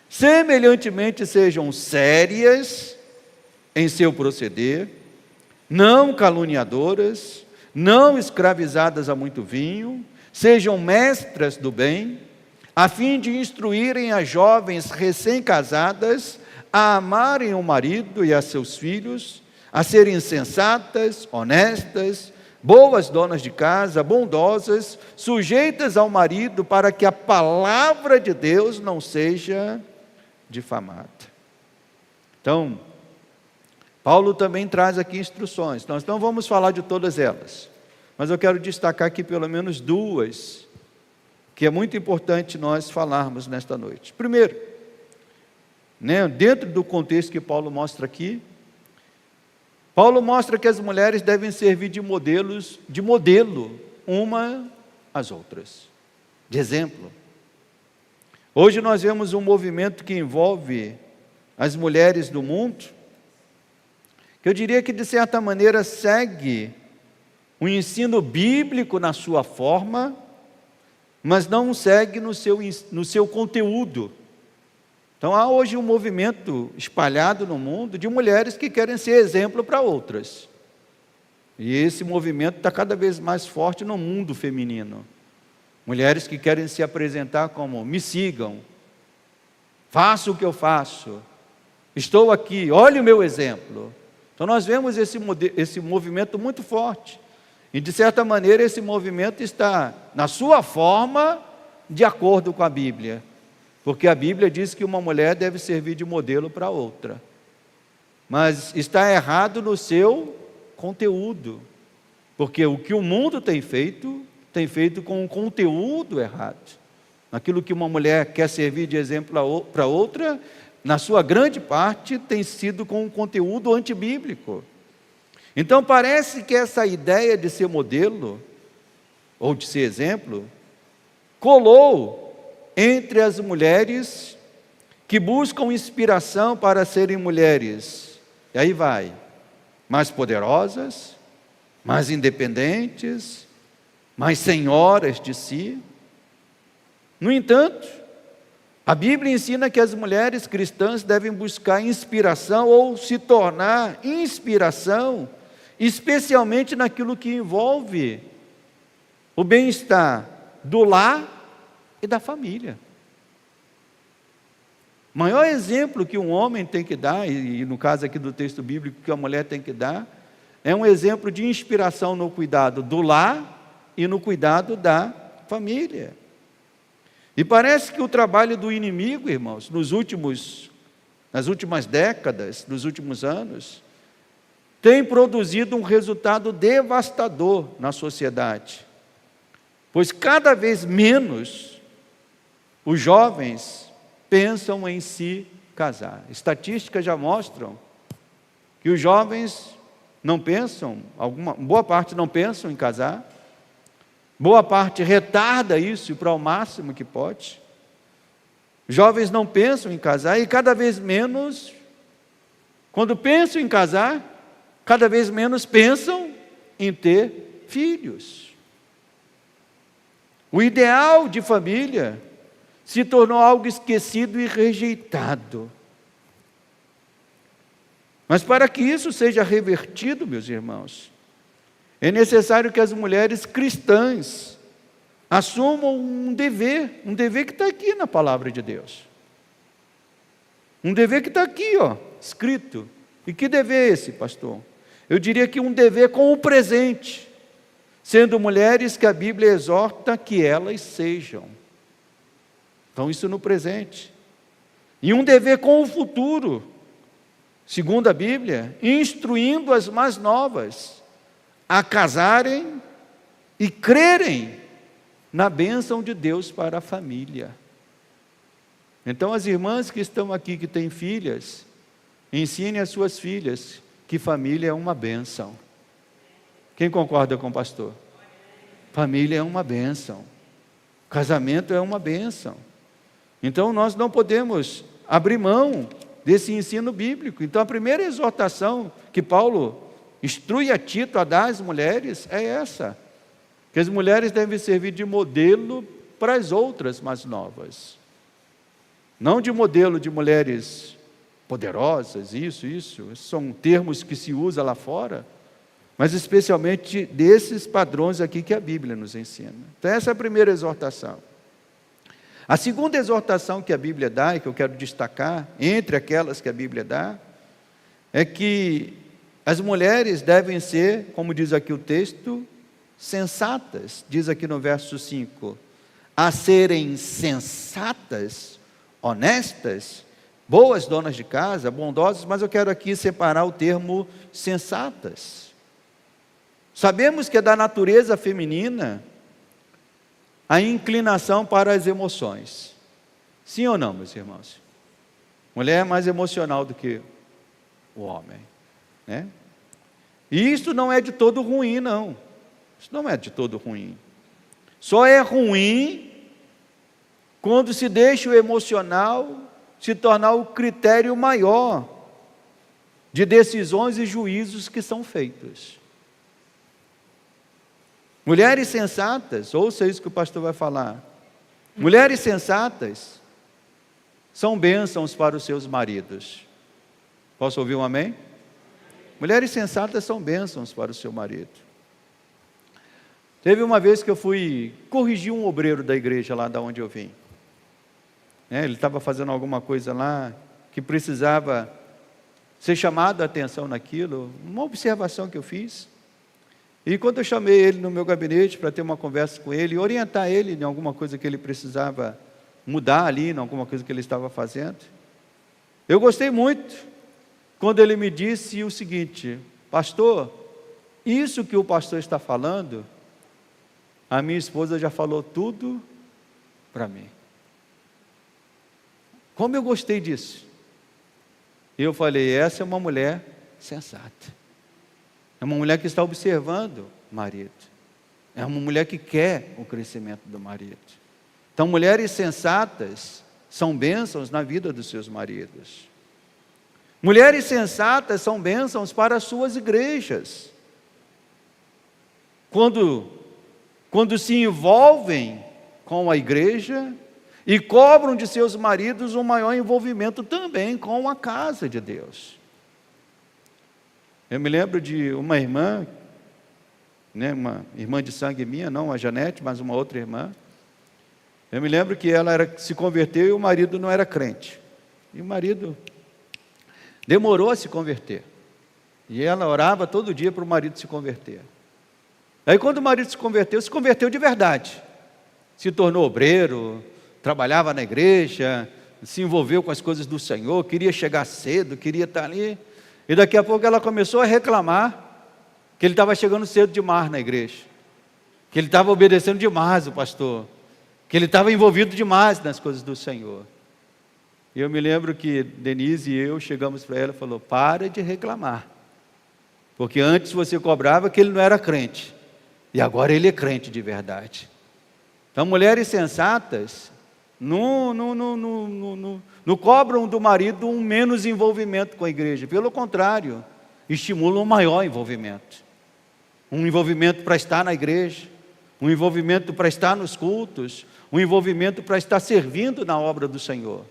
Speaker 1: semelhantemente sejam sérias em seu proceder, não caluniadoras, não escravizadas a muito vinho, sejam mestras do bem, a fim de instruírem as jovens recém-casadas a amarem o marido e a seus filhos, a serem sensatas, honestas, boas donas de casa, bondosas, sujeitas ao marido, para que a palavra de Deus não seja difamada. Então, Paulo também traz aqui instruções. Nós não vamos falar de todas elas, mas eu quero destacar aqui pelo menos duas, que é muito importante nós falarmos nesta noite. Primeiro, dentro do contexto que Paulo mostra aqui, Paulo mostra que as mulheres devem servir de modelo, uma às outras, de exemplo. Hoje nós vemos um movimento que envolve as mulheres do mundo, que eu diria que de certa maneira segue o ensino bíblico na sua forma, mas não segue no seu conteúdo. Então há hoje um movimento espalhado no mundo de mulheres que querem ser exemplo para outras. E esse movimento está cada vez mais forte no mundo feminino. Mulheres que querem se apresentar como, me sigam, faço o que eu faço, estou aqui, olhe o meu exemplo. Então nós vemos esse movimento muito forte. E de certa maneira esse movimento está, na sua forma, de acordo com a Bíblia. Porque a Bíblia diz que uma mulher deve servir de modelo para outra. Mas está errado no seu conteúdo. Porque o que o mundo tem feito com um conteúdo errado. Aquilo que uma mulher quer servir de exemplo para outra, na sua grande parte, tem sido com um conteúdo antibíblico. Então parece que essa ideia de ser modelo, ou de ser exemplo, colou entre as mulheres que buscam inspiração para serem mulheres, e aí vai, mais poderosas, mais independentes, mais senhoras de si. No entanto, a Bíblia ensina que as mulheres cristãs devem buscar inspiração ou se tornar inspiração, especialmente naquilo que envolve o bem-estar do lar e da família. O maior exemplo que um homem tem que dar, e no caso aqui do texto bíblico que a mulher tem que dar, é um exemplo de inspiração no cuidado do lar e no cuidado da família. E parece que o trabalho do inimigo, irmãos, nas últimas décadas, nos últimos anos, tem produzido um resultado devastador na sociedade. Pois cada vez menos os jovens pensam em se casar. Estatísticas já mostram que os jovens não pensam, boa parte não pensam em casar. Boa parte retarda isso para o máximo que pode. Jovens não pensam em casar e cada vez menos, quando pensam em casar, cada vez menos pensam em ter filhos. O ideal de família se tornou algo esquecido e rejeitado. Mas para que isso seja revertido, meus irmãos, é necessário que as mulheres cristãs assumam um dever que está aqui na palavra de Deus. Um dever que está aqui, escrito. E que dever é esse, pastor? Eu diria que um dever com o presente, sendo mulheres que a Bíblia exorta que elas sejam. Então, isso no presente. E um dever com o futuro, segundo a Bíblia, instruindo as mais novas a casarem e crerem na bênção de Deus para a família. Então, as irmãs que estão aqui, que têm filhas, ensinem as suas filhas que família é uma bênção. Quem concorda com o pastor? Família é uma bênção. Casamento é uma bênção. Então, nós não podemos abrir mão desse ensino bíblico. Então, a primeira exortação que Paulo instrui a Tito a dar às mulheres é essa: que as mulheres devem servir de modelo para as outras mais novas. Não de modelo de mulheres poderosas, isso são termos que se usa lá fora, mas especialmente desses padrões aqui que a Bíblia nos ensina. Então essa é a primeira exortação. A segunda exortação que a Bíblia dá, e que eu quero destacar, entre aquelas que a Bíblia dá, é que as mulheres devem ser, como diz aqui o texto, sensatas, diz aqui no verso 5, a serem sensatas, honestas, boas donas de casa, bondosas, mas eu quero aqui separar o termo sensatas. Sabemos que é da natureza feminina a inclinação para as emoções. Sim ou não, meus irmãos? Mulher é mais emocional do que o homem, né? E isso não é de todo ruim, não. Isso não é de todo ruim. Só é ruim quando se deixa o emocional se tornar o critério maior de decisões e juízos que são feitos. Mulheres sensatas, ouça isso que o pastor vai falar. Mulheres sensatas são bênçãos para os seus maridos. Posso ouvir um amém? Mulheres sensatas são bênçãos para o seu marido. Teve uma vez que eu fui corrigir um obreiro da igreja lá da onde eu vim. Ele estava fazendo alguma coisa lá que precisava ser chamado a atenção naquilo, uma observação que eu fiz. E quando eu chamei ele no meu gabinete para ter uma conversa com ele, orientar ele em alguma coisa que ele precisava mudar ali, em alguma coisa que ele estava fazendo, eu gostei muito quando ele me disse o seguinte: pastor, isso que o pastor está falando, a minha esposa já falou tudo para mim. Como eu gostei disso. E eu falei, essa é uma mulher sensata. É uma mulher que está observando o marido. É uma mulher que quer o crescimento do marido. Então, mulheres sensatas são bênçãos na vida dos seus maridos. Mulheres sensatas são bênçãos para as suas igrejas. Quando se envolvem com a igreja e cobram de seus maridos um maior envolvimento também com a casa de Deus. Eu me lembro de uma irmã, uma irmã de sangue minha, não a Janete, mas uma outra irmã. Eu me lembro que ela se converteu e o marido não era crente. E o marido demorou a se converter. E ela orava todo dia para o marido se converter. Aí quando o marido se converteu de verdade. Se tornou obreiro, trabalhava na igreja, se envolveu com as coisas do Senhor, queria chegar cedo, queria estar ali. E daqui a pouco ela começou a reclamar que ele estava chegando cedo demais na igreja, que ele estava obedecendo demais o pastor, que ele estava envolvido demais nas coisas do Senhor. E eu me lembro que Denise e eu chegamos para ela e falou: para de reclamar, porque antes você cobrava que ele não era crente, e agora ele é crente de verdade. Então, mulheres sensatas não cobram do marido um menos envolvimento com a igreja. Pelo contrário, estimulam um maior envolvimento. Um envolvimento para estar na igreja, um envolvimento para estar nos cultos, um envolvimento para estar servindo na obra do Senhor.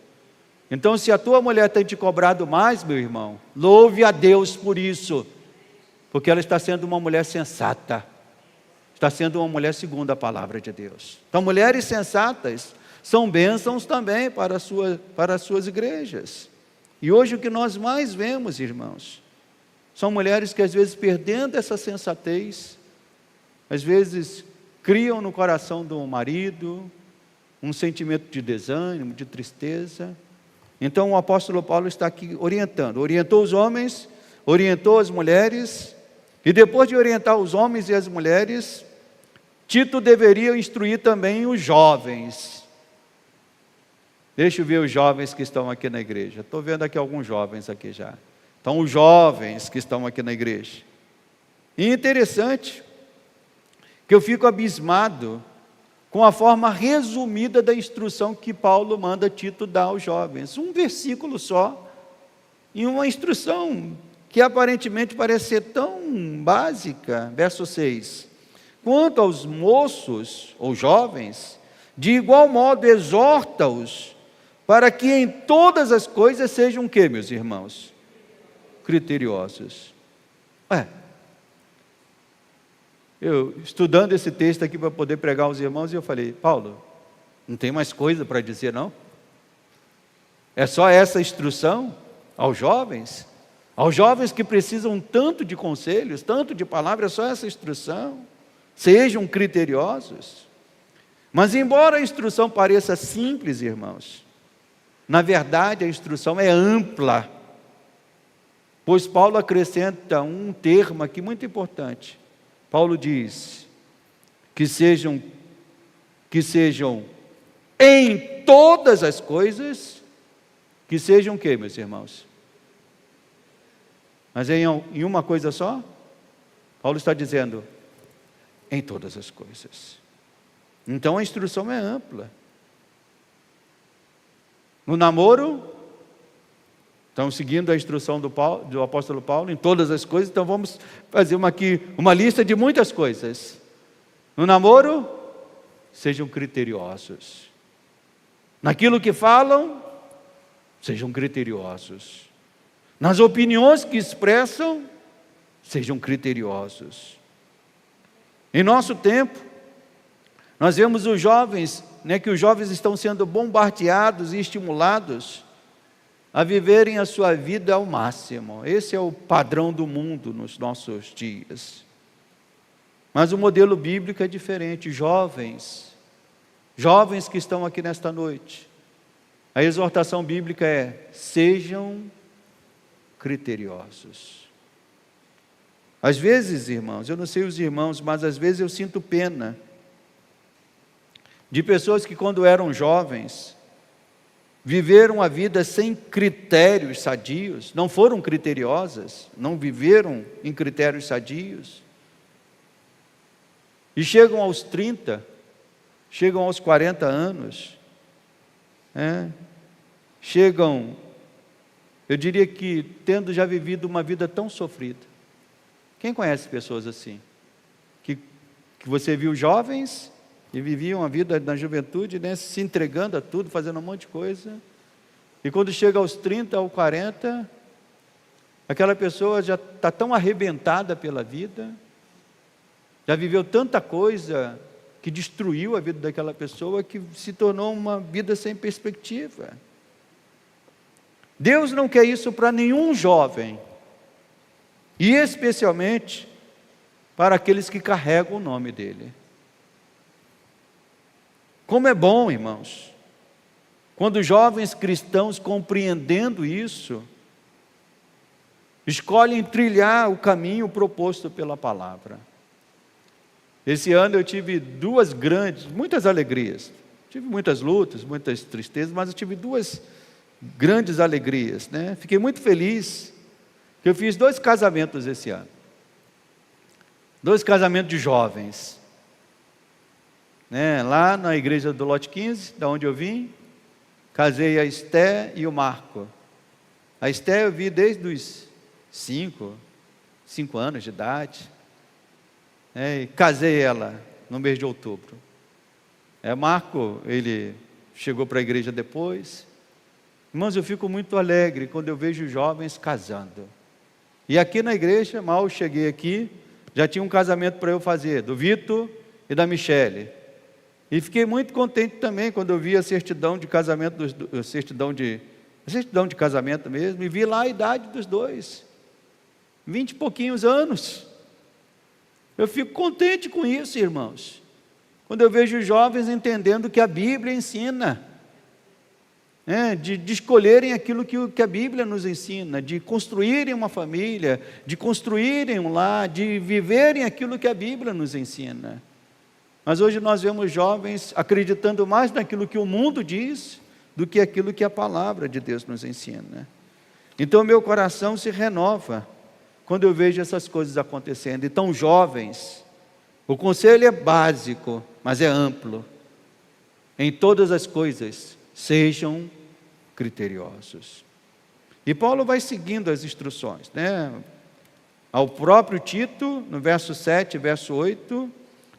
Speaker 1: Então, se a tua mulher tem te cobrado mais, meu irmão, louve a Deus por isso, porque ela está sendo uma mulher sensata, está sendo uma mulher segundo a palavra de Deus. Então, mulheres sensatas são bênçãos também para as suas igrejas. E hoje o que nós mais vemos, irmãos, são mulheres que às vezes, perdendo essa sensatez, às vezes criam no coração do marido um sentimento de desânimo, de tristeza. Então o apóstolo Paulo está aqui orientou os homens, orientou as mulheres, e depois de orientar os homens e as mulheres, Tito deveria instruir também os jovens. Deixa eu ver os jovens que estão aqui na igreja. Estou vendo aqui alguns jovens aqui já. Então, os jovens que estão aqui na igreja. E interessante que eu fico abismado com a forma resumida da instrução que Paulo manda Tito dar aos jovens. Um versículo só, e uma instrução que aparentemente parece ser tão básica. Verso 6. Quanto aos moços, ou jovens, de igual modo exorta-os, para que em todas as coisas sejam o quê, meus irmãos? Criteriosos. Eu estudando esse texto aqui para poder pregar aos irmãos, eu falei, Paulo, não tem mais coisa para dizer não? É só essa instrução aos jovens? Aos jovens que precisam tanto de conselhos, tanto de palavras, é só essa instrução? Sejam criteriosos. Mas embora a instrução pareça simples, irmãos, na verdade a instrução é ampla, pois Paulo acrescenta um termo aqui muito importante. Paulo diz que sejam em todas as coisas, que sejam o quê, meus irmãos? Mas em uma coisa só? Paulo está dizendo, em todas as coisas. Então a instrução é ampla. No namoro, estamos seguindo a instrução do apóstolo Paulo, em todas as coisas, então vamos fazer uma lista de muitas coisas. No namoro, sejam criteriosos. Naquilo que falam, sejam criteriosos. Nas opiniões que expressam, sejam criteriosos. Em nosso tempo, nós vemos os jovens, que os jovens estão sendo bombardeados e estimulados a viverem a sua vida ao máximo. Esse é o padrão do mundo nos nossos dias. Mas o modelo bíblico é diferente. Jovens que estão aqui nesta noite, a exortação bíblica é: sejam criteriosos. Às vezes, irmãos, eu não sei os irmãos, mas às vezes eu sinto pena de pessoas que, quando eram jovens, viveram a vida sem critérios sadios, não foram criteriosas, não viveram em critérios sadios, e chegam aos 30, chegam aos 40 anos, chegam, eu diria que tendo já vivido uma vida tão sofrida. Quem conhece pessoas assim? Que você viu jovens e viviam a vida na juventude, se entregando a tudo, fazendo um monte de coisa, e quando chega aos 30 ou 40, aquela pessoa já está tão arrebentada pela vida, já viveu tanta coisa que destruiu a vida daquela pessoa, que se tornou uma vida sem perspectiva. Deus não quer isso para nenhum jovem, e especialmente para aqueles que carregam o nome dele. Como é bom, irmãos, quando jovens cristãos, compreendendo isso, escolhem trilhar o caminho proposto pela palavra. Esse ano eu tive muitas alegrias, tive muitas lutas, muitas tristezas, mas eu tive duas grandes alegrias, Fiquei muito feliz que eu fiz 2 casamentos esse ano. 2 casamentos de jovens, né? Lá na igreja do Lote 15, da onde eu vim, casei a Esté e o Marco. A Esté eu vi desde os 5 anos de idade, e casei ela no mês de outubro. Marco, ele chegou para a igreja depois. Irmãos, eu fico muito alegre quando eu vejo jovens casando. E aqui na igreja, mal cheguei aqui, já tinha um casamento para eu fazer, do Vitor e da Michele. E fiquei muito contente também quando eu vi a certidão de casamento, a certidão de casamento mesmo, e vi lá a idade dos dois, 20 e pouquinhos anos. Eu fico contente com isso, irmãos, quando eu vejo jovens entendendo que a Bíblia ensina, de escolherem aquilo que a Bíblia nos ensina, de construírem uma família, de construírem um lar, de viverem aquilo que a Bíblia nos ensina. Mas hoje nós vemos jovens acreditando mais naquilo que o mundo diz do que aquilo que a palavra de Deus nos ensina. Então meu coração se renova quando eu vejo essas coisas acontecendo. Então, jovens, o conselho é básico, mas é amplo. Em todas as coisas, sejam criteriosos. E Paulo vai seguindo as instruções, ao próprio Tito, no verso 7, verso 8,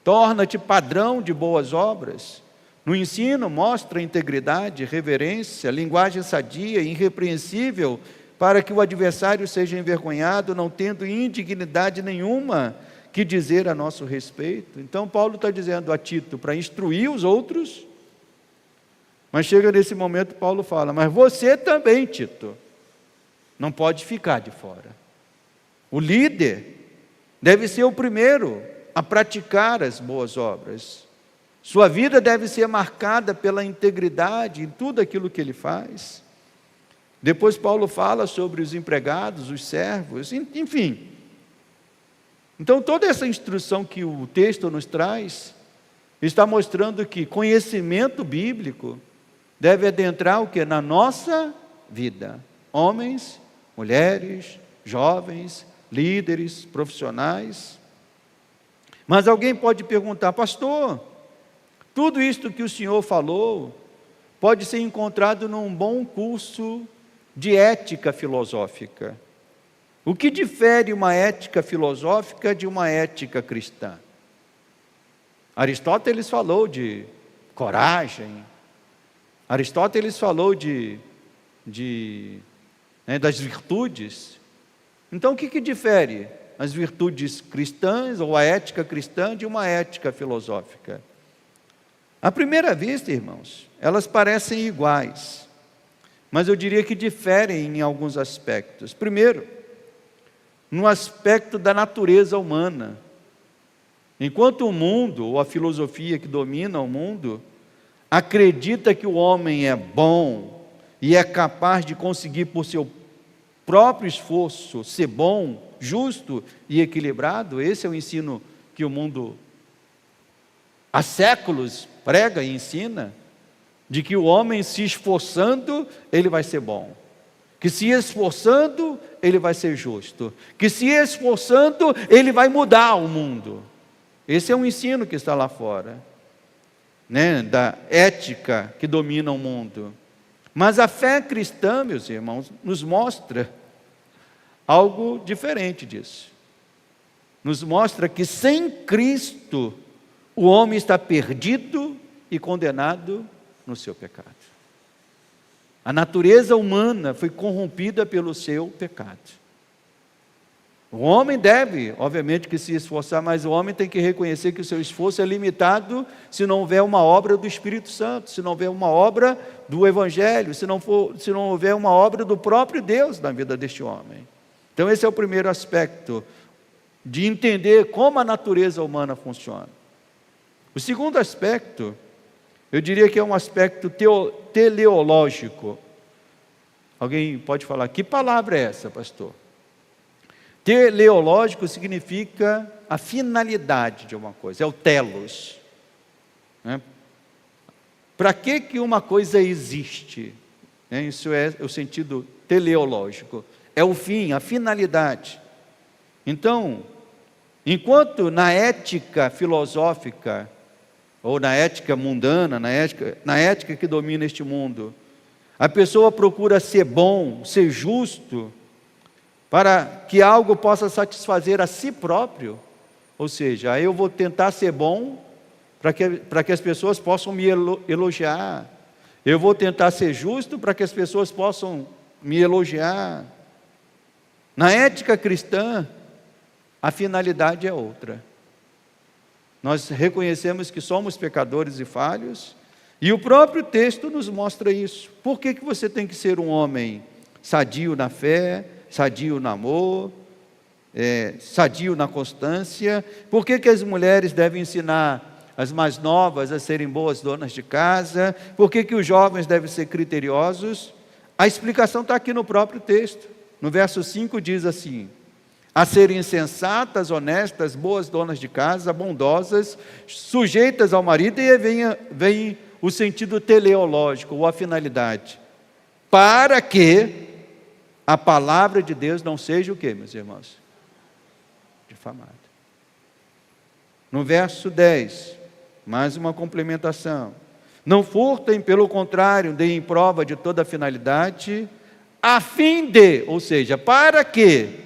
Speaker 1: torna-te padrão de boas obras. No ensino, mostra integridade, reverência, linguagem sadia, irrepreensível, para que o adversário seja envergonhado, não tendo indignidade nenhuma que dizer a nosso respeito. Então Paulo está dizendo a Tito para instruir os outros, mas chega nesse momento Paulo fala, mas você também, Tito, não pode ficar de fora. O líder deve ser o primeiro a praticar as boas obras. Sua vida deve ser marcada pela integridade em tudo aquilo que ele faz. Depois Paulo fala sobre os empregados, os servos, enfim. Então toda essa instrução que o texto nos traz, está mostrando que conhecimento bíblico deve adentrar o que? Na nossa vida. Homens, mulheres, jovens, líderes, profissionais. Mas alguém pode perguntar, pastor, tudo isto que o senhor falou pode ser encontrado num bom curso de ética filosófica. O que difere uma ética filosófica de uma ética cristã? Aristóteles falou de coragem, Aristóteles falou das virtudes. Então o que difere as virtudes cristãs ou a ética cristã de uma ética filosófica? À primeira vista, irmãos, elas parecem iguais, mas eu diria que diferem em alguns aspectos. Primeiro, no aspecto da natureza humana. Enquanto o mundo, ou a filosofia que domina o mundo, acredita que o homem é bom e é capaz de conseguir por seu próprio esforço ser bom, justo e equilibrado, esse é o ensino que o mundo há séculos prega e ensina, de que o homem se esforçando, ele vai ser bom, que se esforçando, ele vai ser justo, que se esforçando, ele vai mudar o mundo. Esse é um ensino que está lá fora, da ética que domina o mundo. Mas a fé cristã, meus irmãos, nos mostra algo diferente disso. Nos mostra que sem Cristo, o homem está perdido e condenado no seu pecado. A natureza humana foi corrompida pelo seu pecado. O homem deve, obviamente, que se esforçar, mas o homem tem que reconhecer que o seu esforço é limitado se não houver uma obra do Espírito Santo, se não houver uma obra do Evangelho, se não houver uma obra do próprio Deus na vida deste homem. Então esse é o primeiro aspecto, de entender como a natureza humana funciona. O segundo aspecto, eu diria que é um aspecto teleológico. Alguém pode falar, que palavra é essa, pastor? Teleológico significa a finalidade de uma coisa, é o telos. Para que uma coisa existe? Isso é o sentido teleológico. É o fim, a finalidade. Então, Enquanto na ética filosófica, ou na ética mundana, na ética que domina este mundo, a pessoa procura ser bom, ser justo, para que algo possa satisfazer a si próprio. Ou seja, eu vou tentar ser bom para que as pessoas possam me elogiar. Eu vou tentar ser justo para que as pessoas possam me elogiar. Na ética cristã, a finalidade é outra. Nós reconhecemos que somos pecadores e falhos, e o próprio texto nos mostra isso. Por que você tem que ser um homem sadio na fé, sadio no amor, sadio na constância? Por que as mulheres devem ensinar as mais novas a serem boas donas de casa? Por que os jovens devem ser criteriosos? A explicação está aqui no próprio texto. No verso 5 diz assim: a serem sensatas, honestas, boas donas de casa, bondosas, sujeitas ao marido, e vem o sentido teleológico, ou a finalidade, para que a palavra de Deus não seja o quê, meus irmãos? Difamada. No verso 10, mais uma complementação: não furtem, pelo contrário, deem prova de toda a finalidade, a fim de, ou seja, para que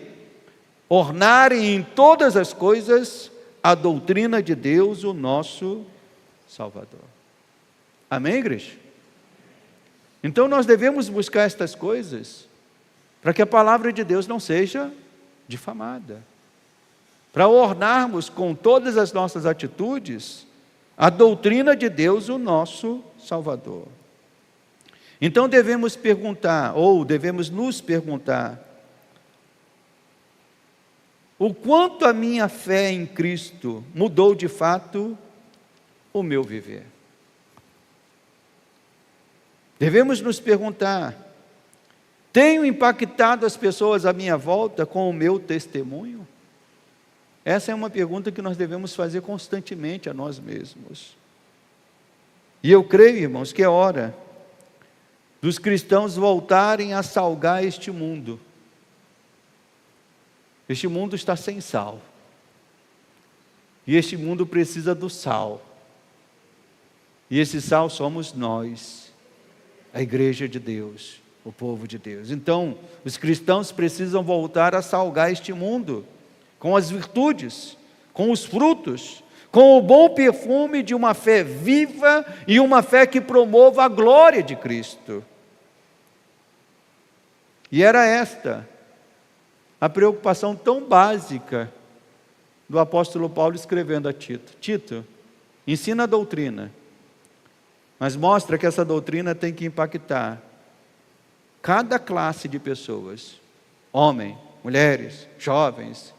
Speaker 1: ornarem em todas as coisas a doutrina de Deus, o nosso Salvador. Amém, igreja? Então nós devemos buscar estas coisas para que a palavra de Deus não seja difamada, para ornarmos com todas as nossas atitudes a doutrina de Deus, o nosso Salvador. Então devemos perguntar, ou devemos nos perguntar: o quanto a minha fé em Cristo mudou de fato o meu viver? Devemos nos perguntar: tenho impactado as pessoas à minha volta com o meu testemunho? Essa é uma pergunta que nós devemos fazer constantemente a nós mesmos. E eu creio, irmãos, que é hora dos cristãos voltarem a salgar este mundo. Este mundo está sem sal, e este mundo precisa do sal, e esse sal somos nós, a igreja de Deus, o povo de Deus. Então, os cristãos precisam voltar a salgar este mundo, com as virtudes, com os frutos, com o bom perfume de uma fé viva, e uma fé que promova a glória de Cristo. E era esta a preocupação tão básica do apóstolo Paulo escrevendo a Tito: Tito, ensina a doutrina, mas mostra que essa doutrina tem que impactar cada classe de pessoas: homens, mulheres, jovens,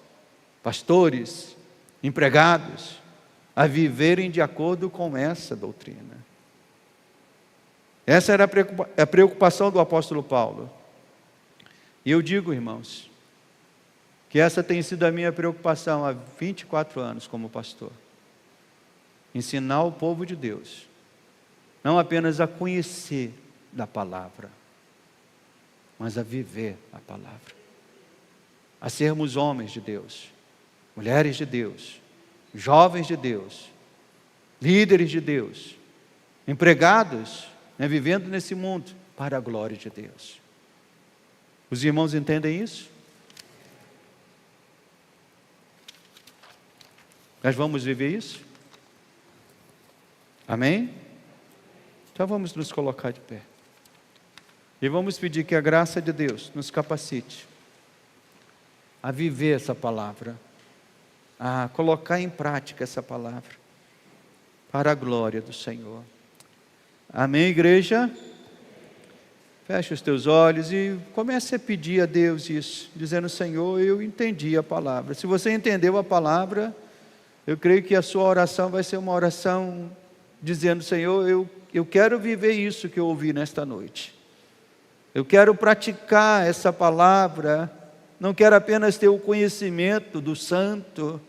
Speaker 1: pastores, empregados, a viverem de acordo com essa doutrina. Essa era a preocupação do apóstolo Paulo. E eu digo, irmãos, que essa tem sido a minha preocupação há 24 anos como pastor. Ensinar o povo de Deus, não apenas a conhecer da palavra, mas a viver a palavra. A sermos homens de Deus, mulheres de Deus, jovens de Deus, líderes de Deus, empregados, vivendo nesse mundo para a glória de Deus. Os irmãos entendem isso? Nós vamos viver isso? Amém? Então vamos nos colocar de pé. E vamos pedir que a graça de Deus nos capacite a viver essa palavra, a colocar em prática essa palavra, para a glória do Senhor. Amém, igreja? Feche os teus olhos e comece a pedir a Deus isso, dizendo: Senhor, eu entendi a palavra. Se você entendeu a palavra, eu creio que a sua oração vai ser uma oração dizendo: Senhor, eu quero viver isso que eu ouvi nesta noite. Eu quero praticar essa palavra. Não quero apenas ter o conhecimento do santo,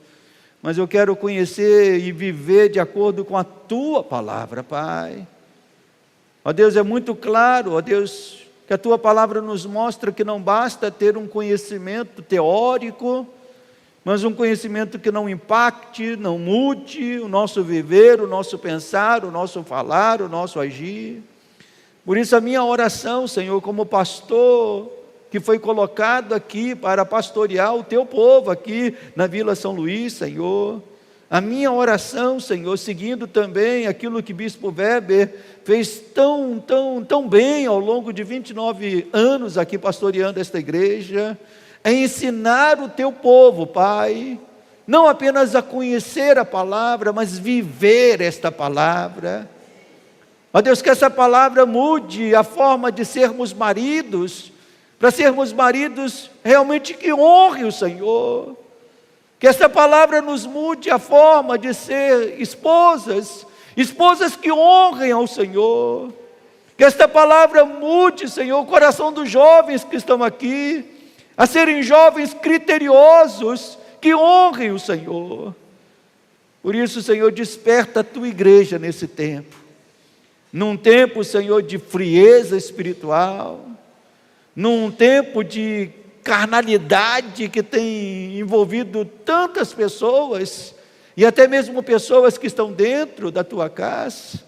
Speaker 1: mas eu quero conhecer e viver de acordo com a tua palavra, Pai. Ó Deus, é muito claro, ó Deus, que a tua palavra nos mostra que não basta ter um conhecimento teórico, mas um conhecimento que não impacte, não mude o nosso viver, o nosso pensar, o nosso falar, o nosso agir. Por isso a minha oração, Senhor, como pastor que foi colocado aqui para pastorear o teu povo aqui na Vila São Luís, Senhor. A minha oração, Senhor, seguindo também aquilo que Bispo Weber fez tão bem ao longo de 29 anos aqui pastoreando esta igreja, é ensinar o teu povo, Pai, não apenas a conhecer a palavra, mas viver esta palavra. Ó Deus, que essa palavra mude a forma de sermos maridos, para sermos maridos realmente que honrem o Senhor. Que essa palavra nos mude a forma de ser esposas que honrem ao Senhor. Que esta palavra mude, Senhor, o coração dos jovens que estão aqui, a serem jovens criteriosos, que honrem o Senhor. Por isso, Senhor, desperta a tua igreja nesse tempo. Num tempo, Senhor, de frieza espiritual, num tempo de carnalidade que tem envolvido tantas pessoas, e até mesmo pessoas que estão dentro da tua casa,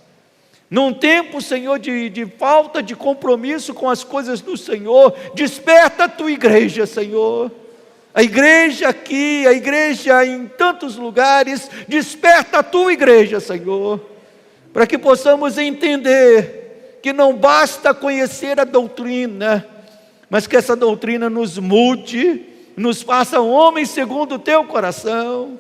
Speaker 1: num tempo, Senhor, de falta de compromisso com as coisas do Senhor, desperta a tua igreja, Senhor, a igreja aqui, a igreja em tantos lugares, desperta a tua igreja, Senhor, para que possamos entender que não basta conhecer a doutrina, mas que essa doutrina nos mude, nos faça homens segundo o teu coração,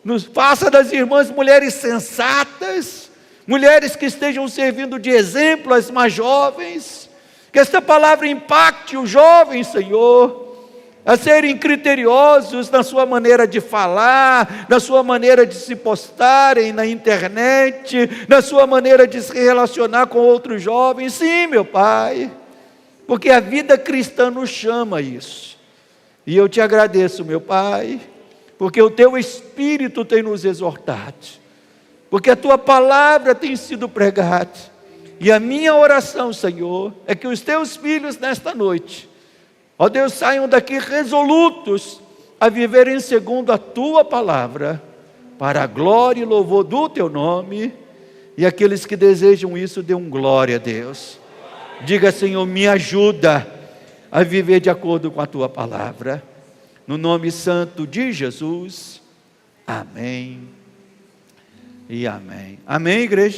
Speaker 1: nos faça das irmãs mulheres sensatas, mulheres que estejam servindo de exemplo às mais jovens, que esta palavra impacte os jovens, Senhor, a serem criteriosos na sua maneira de falar, na sua maneira de se postarem na internet, na sua maneira de se relacionar com outros jovens. Sim, meu Pai, porque a vida cristã nos chama a isso. E eu te agradeço, meu Pai, porque o teu Espírito tem nos exortado, porque a tua palavra tem sido pregada. E a minha oração, Senhor, é que os teus filhos nesta noite, ó Deus, saiam daqui resolutos a viverem segundo a tua palavra, para a glória e louvor do teu nome. E aqueles que desejam isso, dê glória a Deus. Diga, Senhor, me ajuda a viver de acordo com a tua palavra. No nome santo de Jesus. Amém e amém. Amém, igreja?